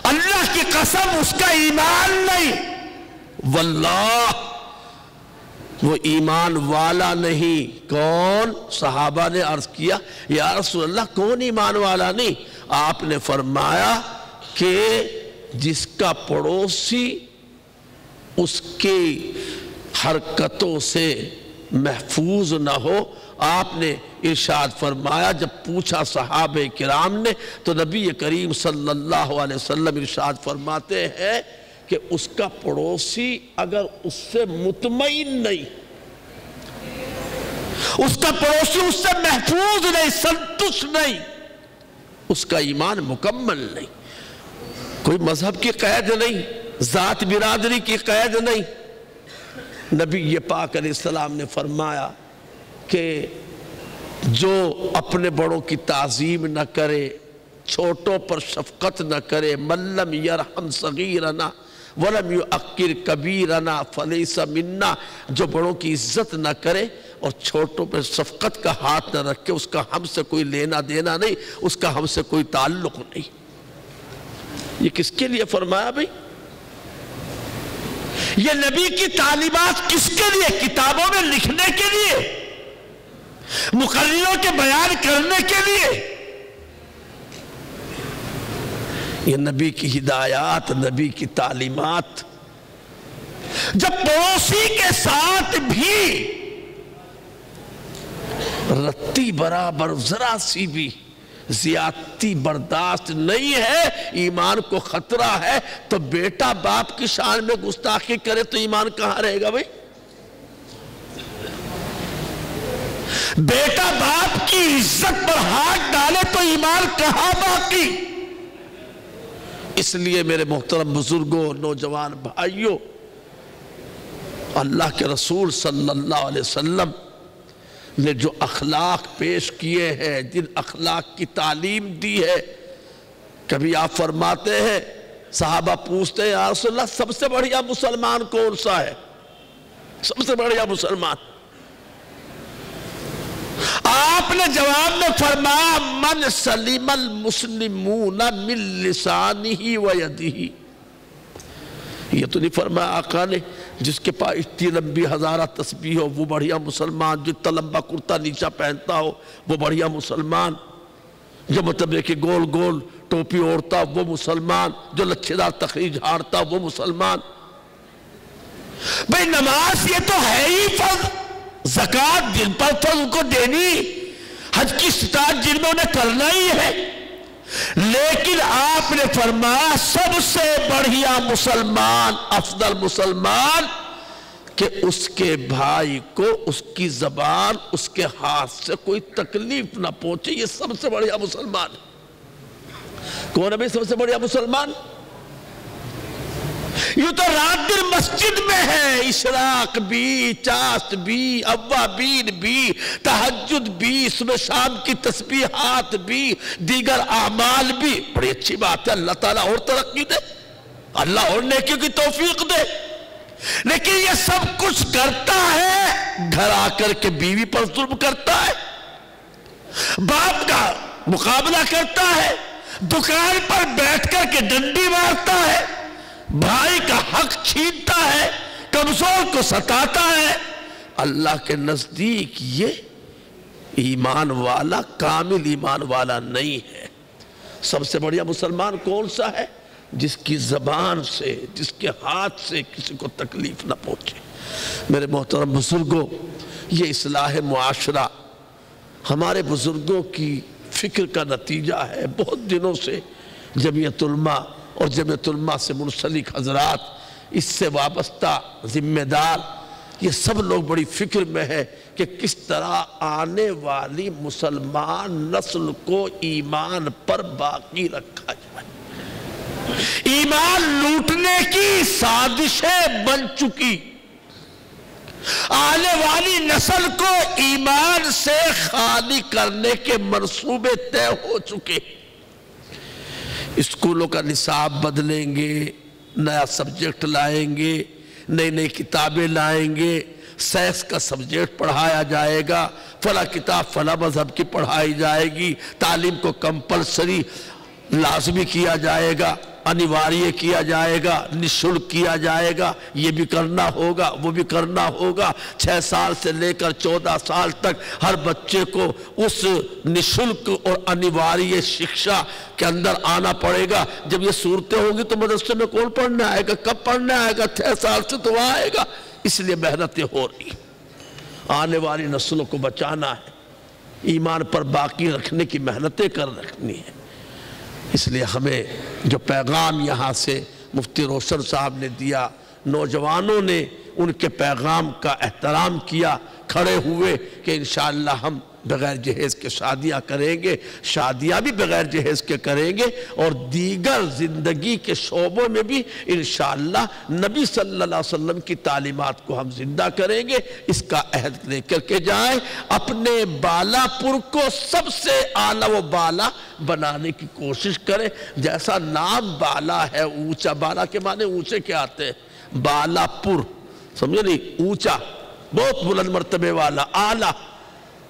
اللہ کی قسم اس کا ایمان نہیں، واللہ وہ ایمان والا نہیں۔ کون؟ صحابہ نے عرض کیا یا رسول اللہ کون ایمان والا نہیں؟ آپ نے فرمایا کہ جس کا پڑوسی اس کی حرکتوں سے محفوظ نہ ہو۔ آپ نے ارشاد فرمایا، جب پوچھا صحابہ کرام نے تو نبی کریم صلی اللہ علیہ وسلم ارشاد فرماتے ہیں کہ اس کا پڑوسی اگر اس سے مطمئن نہیں، اس کا پڑوسی اس سے محفوظ نہیں، سنتش نہیں، اس کا ایمان مکمل نہیں۔ کوئی مذہب کی قید نہیں، ذات برادری کی قید نہیں۔ نبی پاک علیہ السلام نے فرمایا کہ جو اپنے بڑوں کی تعظیم نہ کرے، چھوٹوں پر شفقت نہ کرے، من لم یرحم صغیرنا ولم یعقر کبیرنا فلیس منا، جو بڑوں کی عزت نہ کرے اور چھوٹوں پر شفقت کا ہاتھ نہ رکھے، اس کا ہم سے کوئی لینا دینا نہیں، اس کا ہم سے کوئی تعلق نہیں۔ یہ کس کے لیے فرمایا بھئی؟ یہ نبی کی تعلیمات کس کے لیے؟ کتابوں میں لکھنے کے لیے، مقرروں کے بیان کرنے کے لیے۔ یہ نبی کی ہدایات، نبی کی تعلیمات۔ جب پڑوسی کے ساتھ بھی رتی برابر ذرا سی بھی زیادتی برداشت نہیں ہے، ایمان کو خطرہ ہے، تو بیٹا باپ کی شان میں گستاخی کرے تو ایمان کہاں رہے گا بھئی؟ بیٹا باپ کی عزت پر ہاتھ ڈالے تو ایمان کہاں باقی؟ اس لیے میرے محترم بزرگوں، نوجوان بھائیوں، اللہ کے رسول صلی اللہ علیہ وسلم نے جو اخلاق پیش کیے ہیں، جن اخلاق کی تعلیم دی ہے، کبھی آپ فرماتے ہیں، صحابہ پوچھتے ہیں یا رسول اللہ سب سے بڑھیا مسلمان کون سا ہے؟ سب سے بڑھیا مسلمان؟ آپ نے جواب میں فرمایا من سلم المسلمون من لسانہ و یدہ۔ یہ تو نہیں فرمایا آقا نے جس کے پاس اتنی لمبی ہزارہ تسبیح ہو وہ بڑھیا مسلمان، جو اتنا لمبا کرتا نیچا پہنتا ہو وہ بڑھیا مسلمان، جو مطلب ہے کہ گول گول ٹوپی اوڑتا وہ مسلمان، جو لچھے دار تخری جھاڑتا وہ مسلمان۔ بھئی نماز یہ تو ہے ہی فرض، زکوٰۃ جن پر فرض کو دینی، حج کی استطاعت جن میں انہیں کرنا ہی ہے، لیکن آپ نے فرمایا سب سے بڑھیا مسلمان، افضل مسلمان، کہ اس کے بھائی کو اس کی زبان اس کے ہاتھ سے کوئی تکلیف نہ پہنچے، یہ سب سے بڑھیا مسلمان۔ کون ہے بھئی سب سے بڑھیا مسلمان؟ یوں تو رات دن مسجد میں ہے، اشراق بھی، چاشت بھی، اوابین بھی، تہجد بھی، صبح شام کی تسبیحات بھی، دیگر اعمال بھی. بڑی اچھی بات ہے، اللہ تعالیٰ اور ترقی دے، اللہ اور نیکیوں کی توفیق دے. لیکن یہ سب کچھ کرتا ہے، گھر آ کر کے بیوی پر ظلم کرتا ہے، باپ کا مقابلہ کرتا ہے، دکان پر بیٹھ کر کے ڈنڈی مارتا ہے، بھائی کا حق چھینتا ہے، کمزور کو ستاتا ہے. اللہ کے نزدیک یہ ایمان والا، کامل ایمان والا نہیں ہے. سب سے بڑھیا مسلمان کون سا ہے؟ جس کی زبان سے، جس کے ہاتھ سے کسی کو تکلیف نہ پہنچے. میرے محترم بزرگوں، یہ اصلاح معاشرہ ہمارے بزرگوں کی فکر کا نتیجہ ہے. بہت دنوں سے جمعیت علماء اور جمعیت علماء سے منسلک حضرات، اس سے وابستہ ذمہ دار، یہ سب لوگ بڑی فکر میں ہے کہ کس طرح آنے والی مسلمان نسل کو ایمان پر باقی رکھا جائے. ایمان لوٹنے کی سازشیں بن چکی، آنے والی نسل کو ایمان سے خالی کرنے کے منصوبے طے ہو چکے. اسکولوں کا نصاب بدلیں گے، نیا سبجیکٹ لائیں گے، نئی نئی کتابیں لائیں گے، سائنس کا سبجیکٹ پڑھایا جائے گا، فلاں کتاب فلاں مذہب کی پڑھائی جائے گی، تعلیم کو کمپلسری لازمی کیا جائے گا، انیواریہ کیا جائے گا، نشلک کیا جائے گا. یہ بھی کرنا ہوگا، وہ بھی کرنا ہوگا. 6 سال سے لے کر 14 سال تک ہر بچے کو اس نشلک اور انیواریہ شکشا کے اندر آنا پڑے گا. جب یہ صورتیں ہوں گی تو مدرسے میں کون پڑھنے آئے گا؟ کب پڑھنے آئے گا؟ 6 سال سے تو آئے گا. اس لیے محنتیں ہو رہی. آنے والی نسلوں کو بچانا ہے، ایمان پر باقی رکھنے کی محنتیں کر رکھنی ہے. اس لیے ہمیں جو پیغام یہاں سے مفتی روشن صاحب نے دیا، نوجوانوں نے ان کے پیغام کا احترام کیا، کھڑے ہوئے کہ انشاءاللہ ہم بغیر جہیز کے شادیاں کریں گے، شادیاں بھی بغیر جہیز کے کریں گے، اور دیگر زندگی کے شعبوں میں بھی انشاءاللہ نبی صلی اللہ علیہ وسلم کی تعلیمات کو ہم زندہ کریں گے. اس کا عہد لے کر کے جائیں. اپنے بالا پور کو سب سے اعلیٰ و بالا بنانے کی کوشش کریں. جیسا نام بالا ہے، اونچا، بالا کے معنی اونچے کیا آتے ہیں؟ بالا پور، سمجھے نہیں؟ اونچا، بہت بلند مرتبے والا، اعلیٰ.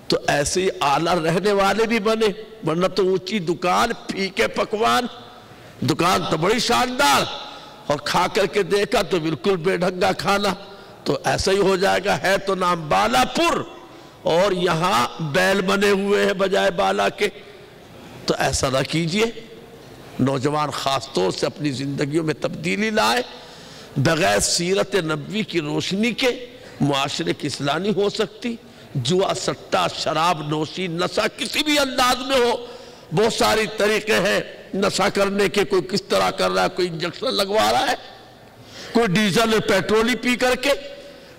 تو ایسے ہی اعلیٰ رہنے والے بھی بنے، ورنہ تو اونچی دکان، پھیکے پکوان، دکان تو بڑی شاندار، اور کھا کر کے دیکھا تو بالکل بے ڈھنگا کھانا. تو ایسا ہی ہو جائے گا. ہے تو نام بالا پور اور یہاں بیل بنے ہوئے ہیں بجائے بالا کے. تو ایسا نہ کیجئے. نوجوان خاص طور سے اپنی زندگیوں میں تبدیلی لائے. بغیر سیرت نبوی کی روشنی کے معاشرے کی اصلاح نہیں ہو سکتی. جوا، سٹا، شراب نوشی، نشہ کسی بھی انداز میں ہو، بہت ساری طریقے ہیں نشہ کرنے کے. کوئی کس طرح کر رہا ہے، کوئی انجیکشن لگوا رہا ہے، کوئی ڈیزل پیٹرولی پی کر کے،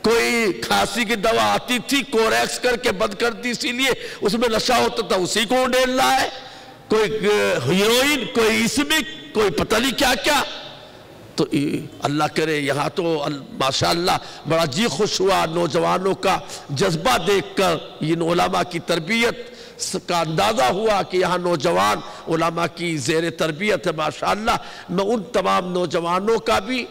کوئی کھانسی کی دوا آتی تھی کوریکس کر کے بند کر دی، اسی لیے اس میں نشہ ہوتا تھا، اسی کو ڈیل رہا ہے. کوئی ہیروئن، کوئی اسمک، کوئی پتہ نہیں کیا کیا. تو اللہ کرے. یہاں تو ماشاءاللہ بڑا جی خوش ہوا نوجوانوں کا جذبہ دیکھ کر. ان علماء کی تربیت کا اندازہ ہوا کہ یہاں نوجوان علماء کی زیر تربیت ہے ماشاءاللہ. میں ان تمام نوجوانوں کا بھی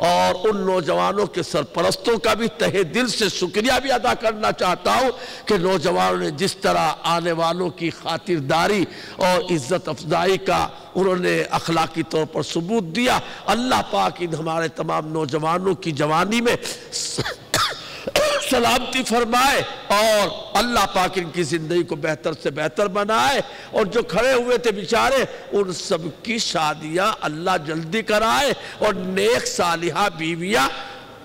اور ان نوجوانوں کے سرپرستوں کا بھی تہہ دل سے شکریہ بھی ادا کرنا چاہتا ہوں کہ نوجوانوں نے جس طرح آنے والوں کی خاطرداری اور عزت افزائی کا انہوں نے اخلاقی طور پر ثبوت دیا. اللہ پاک ان ہمارے تمام نوجوانوں کی جوانی میں سلامتی فرمائے اور اللہ پاک ان کی زندگی کو بہتر سے بہتر بنائے. اور جو کھڑے ہوئے تھے بیچارے ان سب کی شادیاں اللہ جلدی کرائے اور نیک صالحہ بیویاں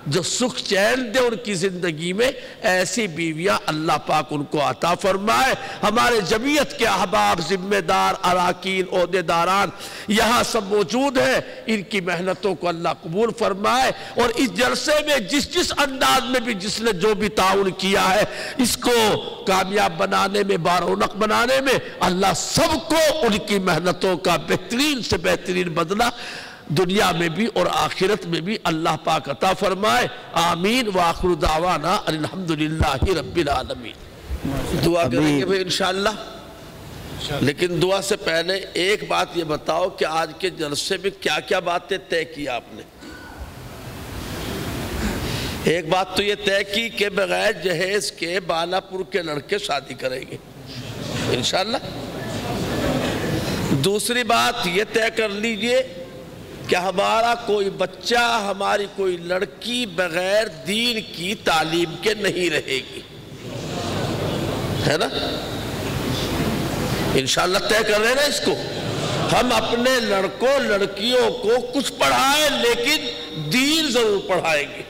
جو سکھ چین دے ان کی زندگی میں، ایسی بیویاں اللہ پاک ان کو عطا فرمائے. ہمارے جمعیت کے احباب، ذمہ دار، اراکین، عہدیداران یہاں سب موجود ہیں. ان کی محنتوں کو اللہ قبول فرمائے اور اس جلسے میں جس انداز میں بھی جس نے جو بھی تعاون کیا ہے اس کو کامیاب بنانے میں، بارونق بنانے میں، اللہ سب کو ان کی محنتوں کا بہترین سے بہترین بدلہ دنیا میں بھی اور آخرت میں بھی اللہ پاک عطا فرمائے. آمین. وآخر دعوانا الحمدللہ رب العالمین. دعا کریں گے بھئی انشاءاللہ. لیکن دعا سے پہلے ایک بات یہ بتاؤ کہ آج کے جلسے میں کیا کیا باتیں طے کی آپ نے؟ ایک بات تو یہ طے کی کہ بغیر جہیز کے بالاپور کے لڑکے شادی کریں گے انشاءاللہ. دوسری بات یہ طے کر لیجئے کہ ہمارا کوئی بچہ، ہماری کوئی لڑکی بغیر دین کی تعلیم کے نہیں رہے گی، ہے نا؟ انشاءاللہ طے کر رہے ہیں نا اس کو. ہم اپنے لڑکوں لڑکیوں کو کچھ پڑھائیں لیکن دین ضرور پڑھائیں گے.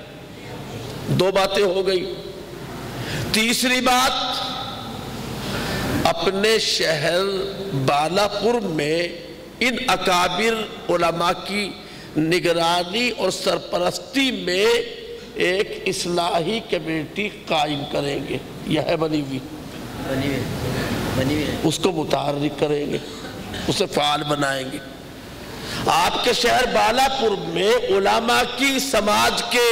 دو باتیں ہو گئی. تیسری بات، اپنے شہر بالاپور میں ان اکابر علماء کی نگرانی اور سرپرستی میں ایک اصلاحی کمیٹی قائم کریں گے. یہ ہے بنی ہوئی، اس کو متحرک کریں گے، اسے فعال بنائیں گے. آپ کے شہر بالاپور میں علماء کی، سماج کے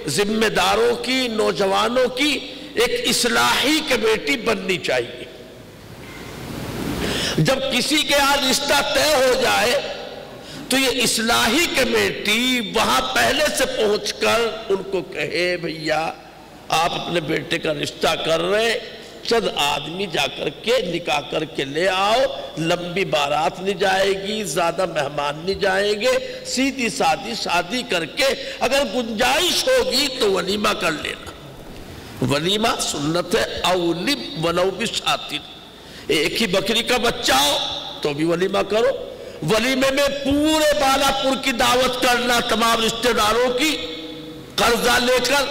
ذمہ داروں کی، نوجوانوں کی ایک اصلاحی کمیٹی بننی چاہیے. جب کسی کے یہاں رشتہ طے ہو جائے تو یہ اصلاحی کمیٹی وہاں پہلے سے پہنچ کر ان کو کہے بھیا آپ اپنے بیٹے کا رشتہ کر رہے، چند آدمی جا کر کے نکاح کر کے لے آؤ، لمبی بارات نہیں جائے گی، زیادہ مہمان نہیں جائیں گے، سیدھی سادھی شادی کر کے اگر گنجائش ہوگی تو ولیمہ کر لینا. ولیمہ سنت ہے، اولم ولو بشاتن. ایک ہی بکری کا بچہ ہو تو بھی ولیمہ کرو. ولیمے میں پورے بالاپور کی دعوت کرنا، تمام رشتہ داروں کی، قرضہ لے کر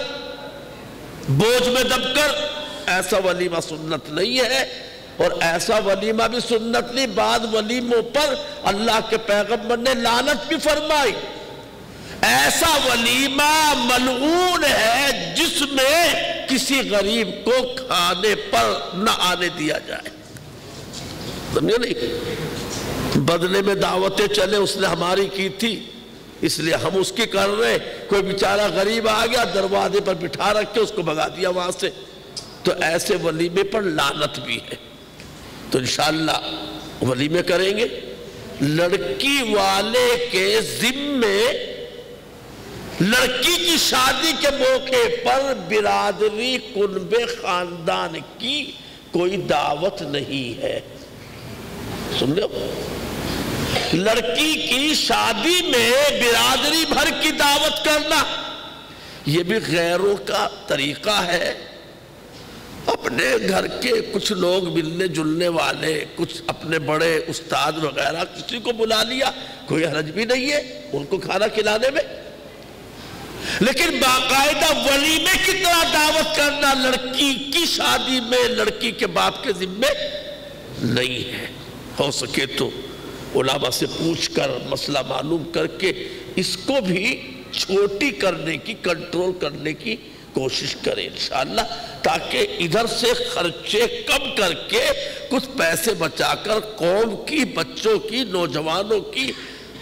بوجھ میں دب کر. ایسا ولیمہ سنت نہیں ہے، اور ایسا ولیمہ بھی سنت نہیں. بعد ولیموں پر اللہ کے پیغمبر نے لعنت بھی فرمائی. ایسا ولیمہ ملعون ہے جس میں کسی غریب کو کھانے پر نہ آنے دیا جائے. سمجھے نہیں؟ بدلے میں دعوتیں چلے، اس نے ہماری کی تھی اس لیے ہم اس کی کر رہے. کوئی بیچارہ غریب آ گیا، دروازے پر بٹھا رکھ کے اس کو بھگا دیا وہاں سے، تو ایسے ولیمے پر لعنت بھی ہے. تو انشاءاللہ ولیمے کریں گے. لڑکی والے کے ذمے لڑکی کی شادی کے موقع پر برادری کنب خاندان کی کوئی دعوت نہیں ہے. سن لو، لڑکی کی شادی میں برادری بھر کی دعوت کرنا یہ بھی غیروں کا طریقہ ہے. اپنے گھر کے کچھ لوگ ملنے جلنے والے، کچھ اپنے بڑے استاد وغیرہ کسی کو بلا لیا، کوئی حرج بھی نہیں ہے ان کو کھانا کھلانے میں. لیکن باقاعدہ ولیمے کی طرح دعوت کرنا لڑکی کی شادی میں لڑکی کے باپ کے ذمے نہیں ہے. ہو سکے تو علماء سے پوچھ کر مسئلہ معلوم کر کے اس کو بھی چھوٹی کرنے کی، کنٹرول کرنے کی کوشش کریں انشاءاللہ، تاکہ ادھر سے خرچے کم کر کے کچھ پیسے بچا کر قوم کی، بچوں کی، نوجوانوں کی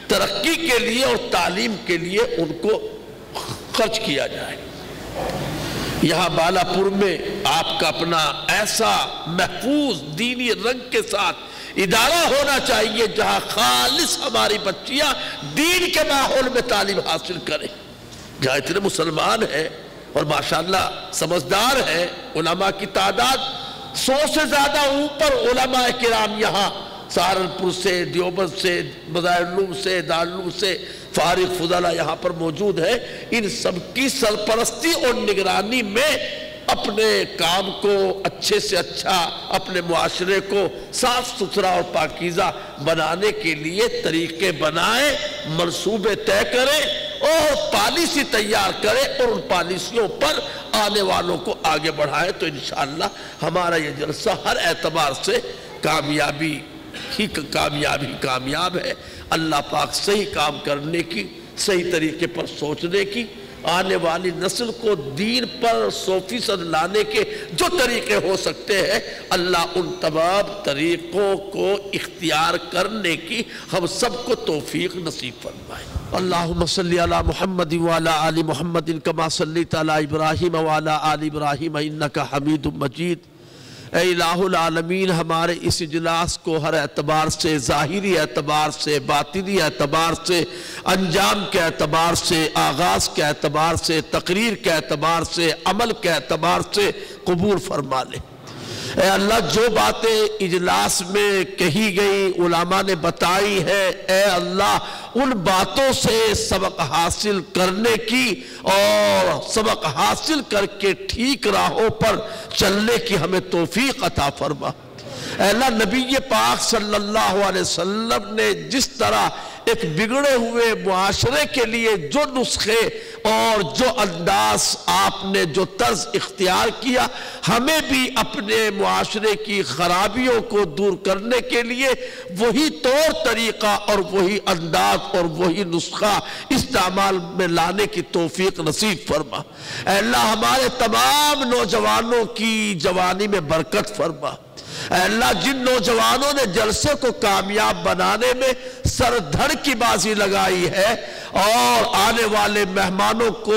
ترقی کے لیے اور تعلیم کے لیے ان کو خرچ کیا جائے. یہاں بالاپور میں آپ کا اپنا ایسا محفوظ دینی رنگ کے ساتھ ادارہ ہونا چاہیے جہاں خالص ہماری بچیاں دین کے ماحول میں تعلیم حاصل کریں. جہاں اتنے مسلمان ہیں اور ماشاءاللہ سمجھدار ہیں، علماء کی تعداد 100 سے زیادہ اوپر علماء کرام یہاں سہارنپور سے، دیوبند سے، مظاہرالعلوم سے، دارالعلوم سے فارغ فضلہ یہاں پر موجود ہے. ان سب کی سرپرستی اور نگرانی میں اپنے کام کو اچھے سے اچھا، اپنے معاشرے کو صاف ستھرا اور پاکیزہ بنانے کے لیے طریقے بنائیں، منصوبے طے کریں اور پالیسی تیار کریں اور ان پالیسیوں پر آنے والوں کو آگے بڑھائیں. تو انشاءاللہ ہمارا یہ جلسہ ہر اعتبار سے کامیاب ہے. اللہ پاک صحیح کام کرنے کی، صحیح طریقے پر سوچنے کی آنے والی نسل کو دین پر 100% لانے کے جو طریقے ہو سکتے ہیں، اللہ ان تمام طریقوں کو اختیار کرنے کی ہم سب کو توفیق نصیب فرمائے۔ اللہم صلی علی محمد وعلی آل محمد کما صلیت علی ابراہیم وعلی آل ابراہیم انکا حمید مجید۔ اے الہ العالمین، ہمارے اس اجلاس کو ہر اعتبار سے، ظاہری اعتبار سے، باطنی اعتبار سے، انجام کے اعتبار سے، آغاز کے اعتبار سے، تقریر کے اعتبار سے، عمل کے اعتبار سے قبول فرما لے۔ اے اللہ، جو باتیں اجلاس میں کہی گئی، علماء نے بتائی ہے، اے اللہ ان باتوں سے سبق حاصل کرنے کی اور سبق حاصل کر کے ٹھیک راہوں پر چلنے کی ہمیں توفیق عطا فرما۔ اے اللہ، نبی پاک صلی اللہ علیہ وسلم نے جس طرح ایک بگڑے ہوئے معاشرے کے لیے جو نسخے اور جو انداز آپ نے جو طرز اختیار کیا، ہمیں بھی اپنے معاشرے کی خرابیوں کو دور کرنے کے لیے وہی طور طریقہ اور وہی انداز اور وہی نسخہ استعمال میں لانے کی توفیق نصیب فرما۔ اے اللہ، ہمارے تمام نوجوانوں کی جوانی میں برکت فرما۔ اے اللہ، جن نوجوانوں نے جلسے کو کامیاب بنانے میں سر دھڑ کی بازی لگائی ہے اور آنے والے مہمانوں کو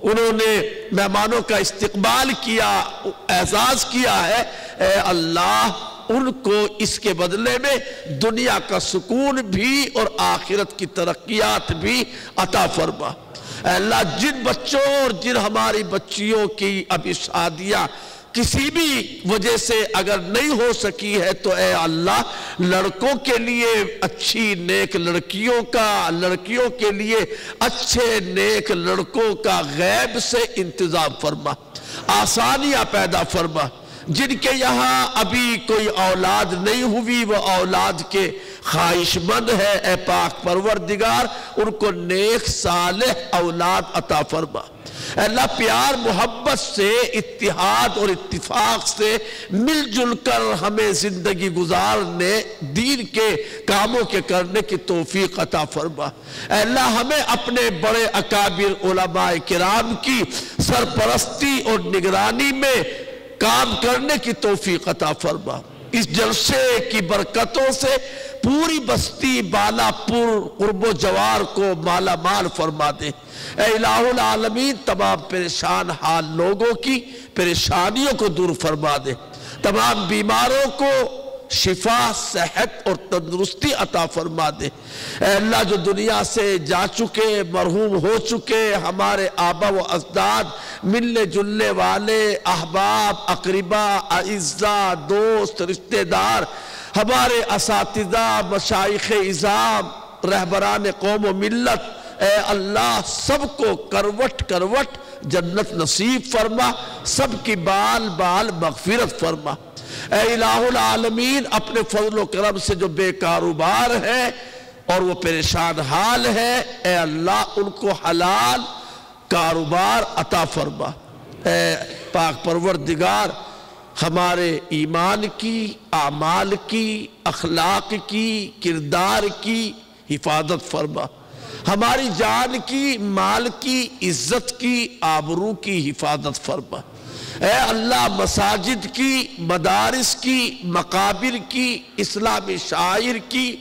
انہوں نے مہمانوں کا استقبال کیا، اعزاز کیا ہے، اے اللہ ان کو اس کے بدلے میں دنیا کا سکون بھی اور آخرت کی ترقیات بھی عطا فرما۔ اے اللہ، جن بچوں اور جن ہماری بچیوں کی ابھی شادیاں کسی بھی وجہ سے اگر نہیں ہو سکی ہے تو اے اللہ لڑکوں کے لیے اچھی نیک لڑکیوں کا، لڑکیوں کے لیے اچھے نیک لڑکوں کا غیب سے انتظام فرما، آسانیاں پیدا فرما۔ جن کے یہاں ابھی کوئی اولاد نہیں ہوئی وہ اولاد کے خواہش مند ہے، اے پاک پروردگار ان کو نیک صالح اولاد عطا فرما۔ اے اللہ، پیار محبت سے، اتحاد اور اتفاق سے مل جل کر ہمیں زندگی گزارنے، دین کے کاموں کے کرنے کی توفیق عطا فرما۔ اے اللہ، ہمیں اپنے بڑے اکابر علماء کرام کی سرپرستی اور نگرانی میں کام کرنے کی توفیق عطا فرما۔ اس جلسے کی برکتوں سے پوری بستی بالا پور قرب و جوار کو مالا مال فرما دے۔ اے الہ العالمین، تمام پریشان حال لوگوں کی پریشانیوں کو دور فرما دے، تمام بیماروں کو شفا، صحت اور تندرستی عطا فرما دے۔ اے اللہ، جو دنیا سے جا چکے، مرحوم ہو چکے ہمارے آبا و اجداد، ملنے جلنے والے احباب، اقربا، اعزاء، دوست، رشتہ دار، ہمارے اساتذہ، مشائخ اعظام، رہبران قوم و ملت، اے اللہ سب کو کروٹ کروٹ جنت نصیب فرما، سب کی بال بال مغفرت فرما۔ اے الہ العالمین، اپنے فضل و کرم سے جو بے کاروبار ہے اور وہ پریشان حال ہے، اے اللہ ان کو حلال کاروبار عطا فرما۔ اے پاک پروردگار، ہمارے ایمان کی، اعمال کی، اخلاق کی، کردار کی حفاظت فرما، ہماری جان کی، مال کی، عزت کی، آبرو کی حفاظت فرما۔ اے اللہ، مساجد کی، مدارس کی، مقابر کی، اسلامی شاعر کی،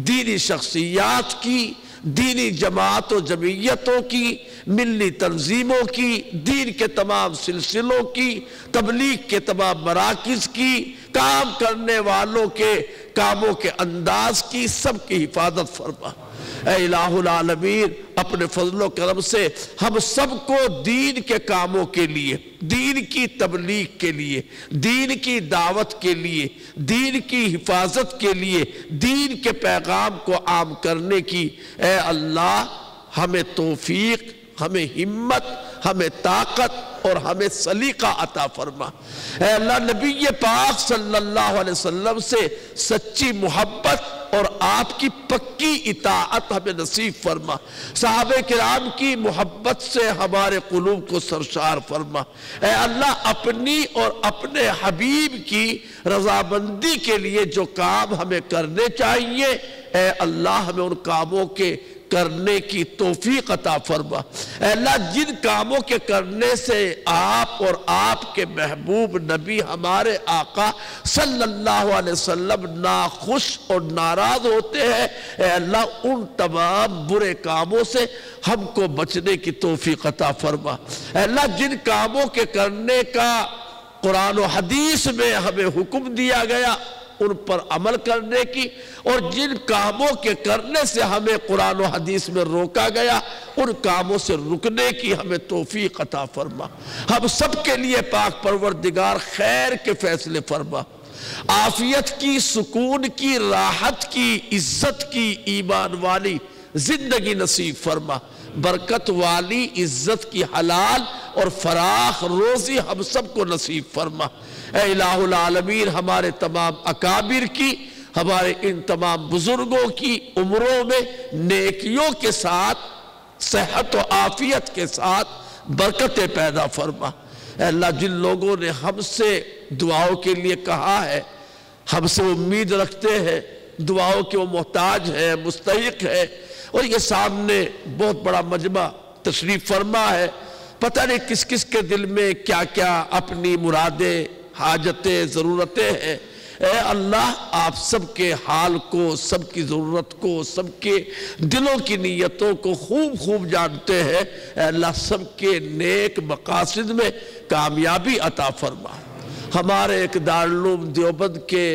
دینی شخصیات کی، دینی جماعت و جمعیتوں کی، ملی تنظیموں کی، دین کے تمام سلسلوں کی، تبلیغ کے تمام مراکز کی، کام کرنے والوں کے کاموں کے انداز کی، سب کی حفاظت فرما۔ اے الہ العالمین، اپنے فضل و کرم سے ہم سب کو دین کے کاموں کے لیے، دین کی تبلیغ کے لیے، دین کی دعوت کے لیے، دین کی حفاظت کے لیے، دین کے پیغام کو عام کرنے کی اے اللہ ہمیں توفیق، ہمیں ہمت، ہمیں طاقت اور ہمیں سلیقہ عطا فرما۔ اے اللہ، نبی پاک صلی اللہ علیہ وسلم سے سچی محبت اور آپ کی پکی اطاعت ہمیں نصیب فرما، صحابہ کرام کی محبت سے ہمارے قلوب کو سرشار فرما۔ اے اللہ، اپنی اور اپنے حبیب کی رضامندی کے لیے جو کام ہمیں کرنے چاہیے، اے اللہ ہمیں ان کاموں کے کرنے کی توفیق عطا فرما۔ اے اللہ جن کاموں کے کرنے سے آپ اور آپ کے محبوب نبی ہمارے آقا صلی اللہ علیہ وسلم ناخوش اور ناراض ہوتے ہیں، اے اللہ ان تمام برے کاموں سے ہم کو بچنے کی توفیق عطا فرما۔ اے اللہ جن کاموں کے کرنے کا قرآن و حدیث میں ہمیں حکم دیا گیا ان پر عمل کرنے کی، اور جن کاموں کے کرنے سے ہمیں قرآن و حدیث میں روکا گیا ان کاموں سے رکنے کی ہمیں توفیق عطا فرما۔ ہم سب کے لیے پاک پروردگار خیر کے فیصلے فرما، عافیت کی، سکون کی، راحت کی، عزت کی، ایمان والی زندگی نصیب فرما، برکت والی، عزت کی، حلال اور فراخ روزی ہم سب کو نصیب فرما۔ اے الہ العالمین ہمارے تمام اکابر کی، ہمارے ان تمام بزرگوں کی عمروں میں نیکیوں کے ساتھ، صحت و عافیت کے ساتھ برکتیں پیدا فرما۔ اے اللہ جن لوگوں نے ہم سے دعاؤں کے لیے کہا ہے، ہم سے امید رکھتے ہیں، دعاؤں کے وہ محتاج ہیں، مستحق ہے، اور یہ سامنے بہت بڑا مجمع تشریف فرما ہے، پتہ نہیں کس کس کے دل میں کیا کیا اپنی مرادیں، حاجتیں، ضرورتیں ہیں۔ اے اللہ آپ سب کے حال کو، سب کی ضرورت کو، سب کے دلوں کی نیتوں کو خوب جانتے ہیں۔ اے اللہ سب کے نیک مقاصد میں کامیابی عطا فرما۔ ہمارے ایک دارالعلوم دیوبند کے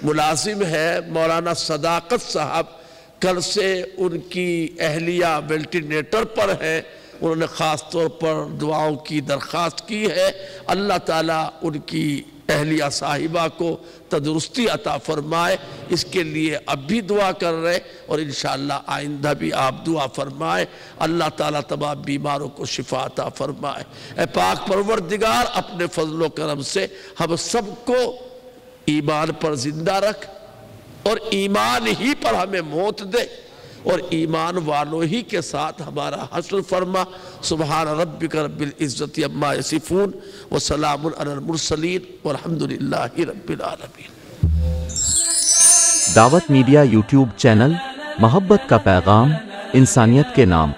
ملازم ہیں مولانا صداقت صاحب، کل سے ان کی اہلیہ وینٹیلیٹر پر ہے، انہوں نے خاص طور پر دعاؤں کی درخواست کی ہے۔ اللہ تعالیٰ ان کی اہلیہ صاحبہ کو تندرستی عطا فرمائے، اس کے لیے اب بھی دعا کر رہے اور انشاءاللہ آئندہ بھی آپ دعا فرمائے۔ اللہ تعالیٰ تمام بیماروں کو شفا عطا فرمائے۔ اے پاک پروردگار اپنے فضل و کرم سے ہم سب کو ایمان پر زندہ رکھ اور ایمان ہی پر ہمیں موت دے، اور ایمان والوں ہی کے ساتھ ہمارا حشر فرما۔ سبحان ربک رب العزت عما یصفون وسلام علی المرسلین والحمدللہ رب العالمین۔ دعوت میڈیا یوٹیوب چینل، محبت کا پیغام، انسانیت کے نام۔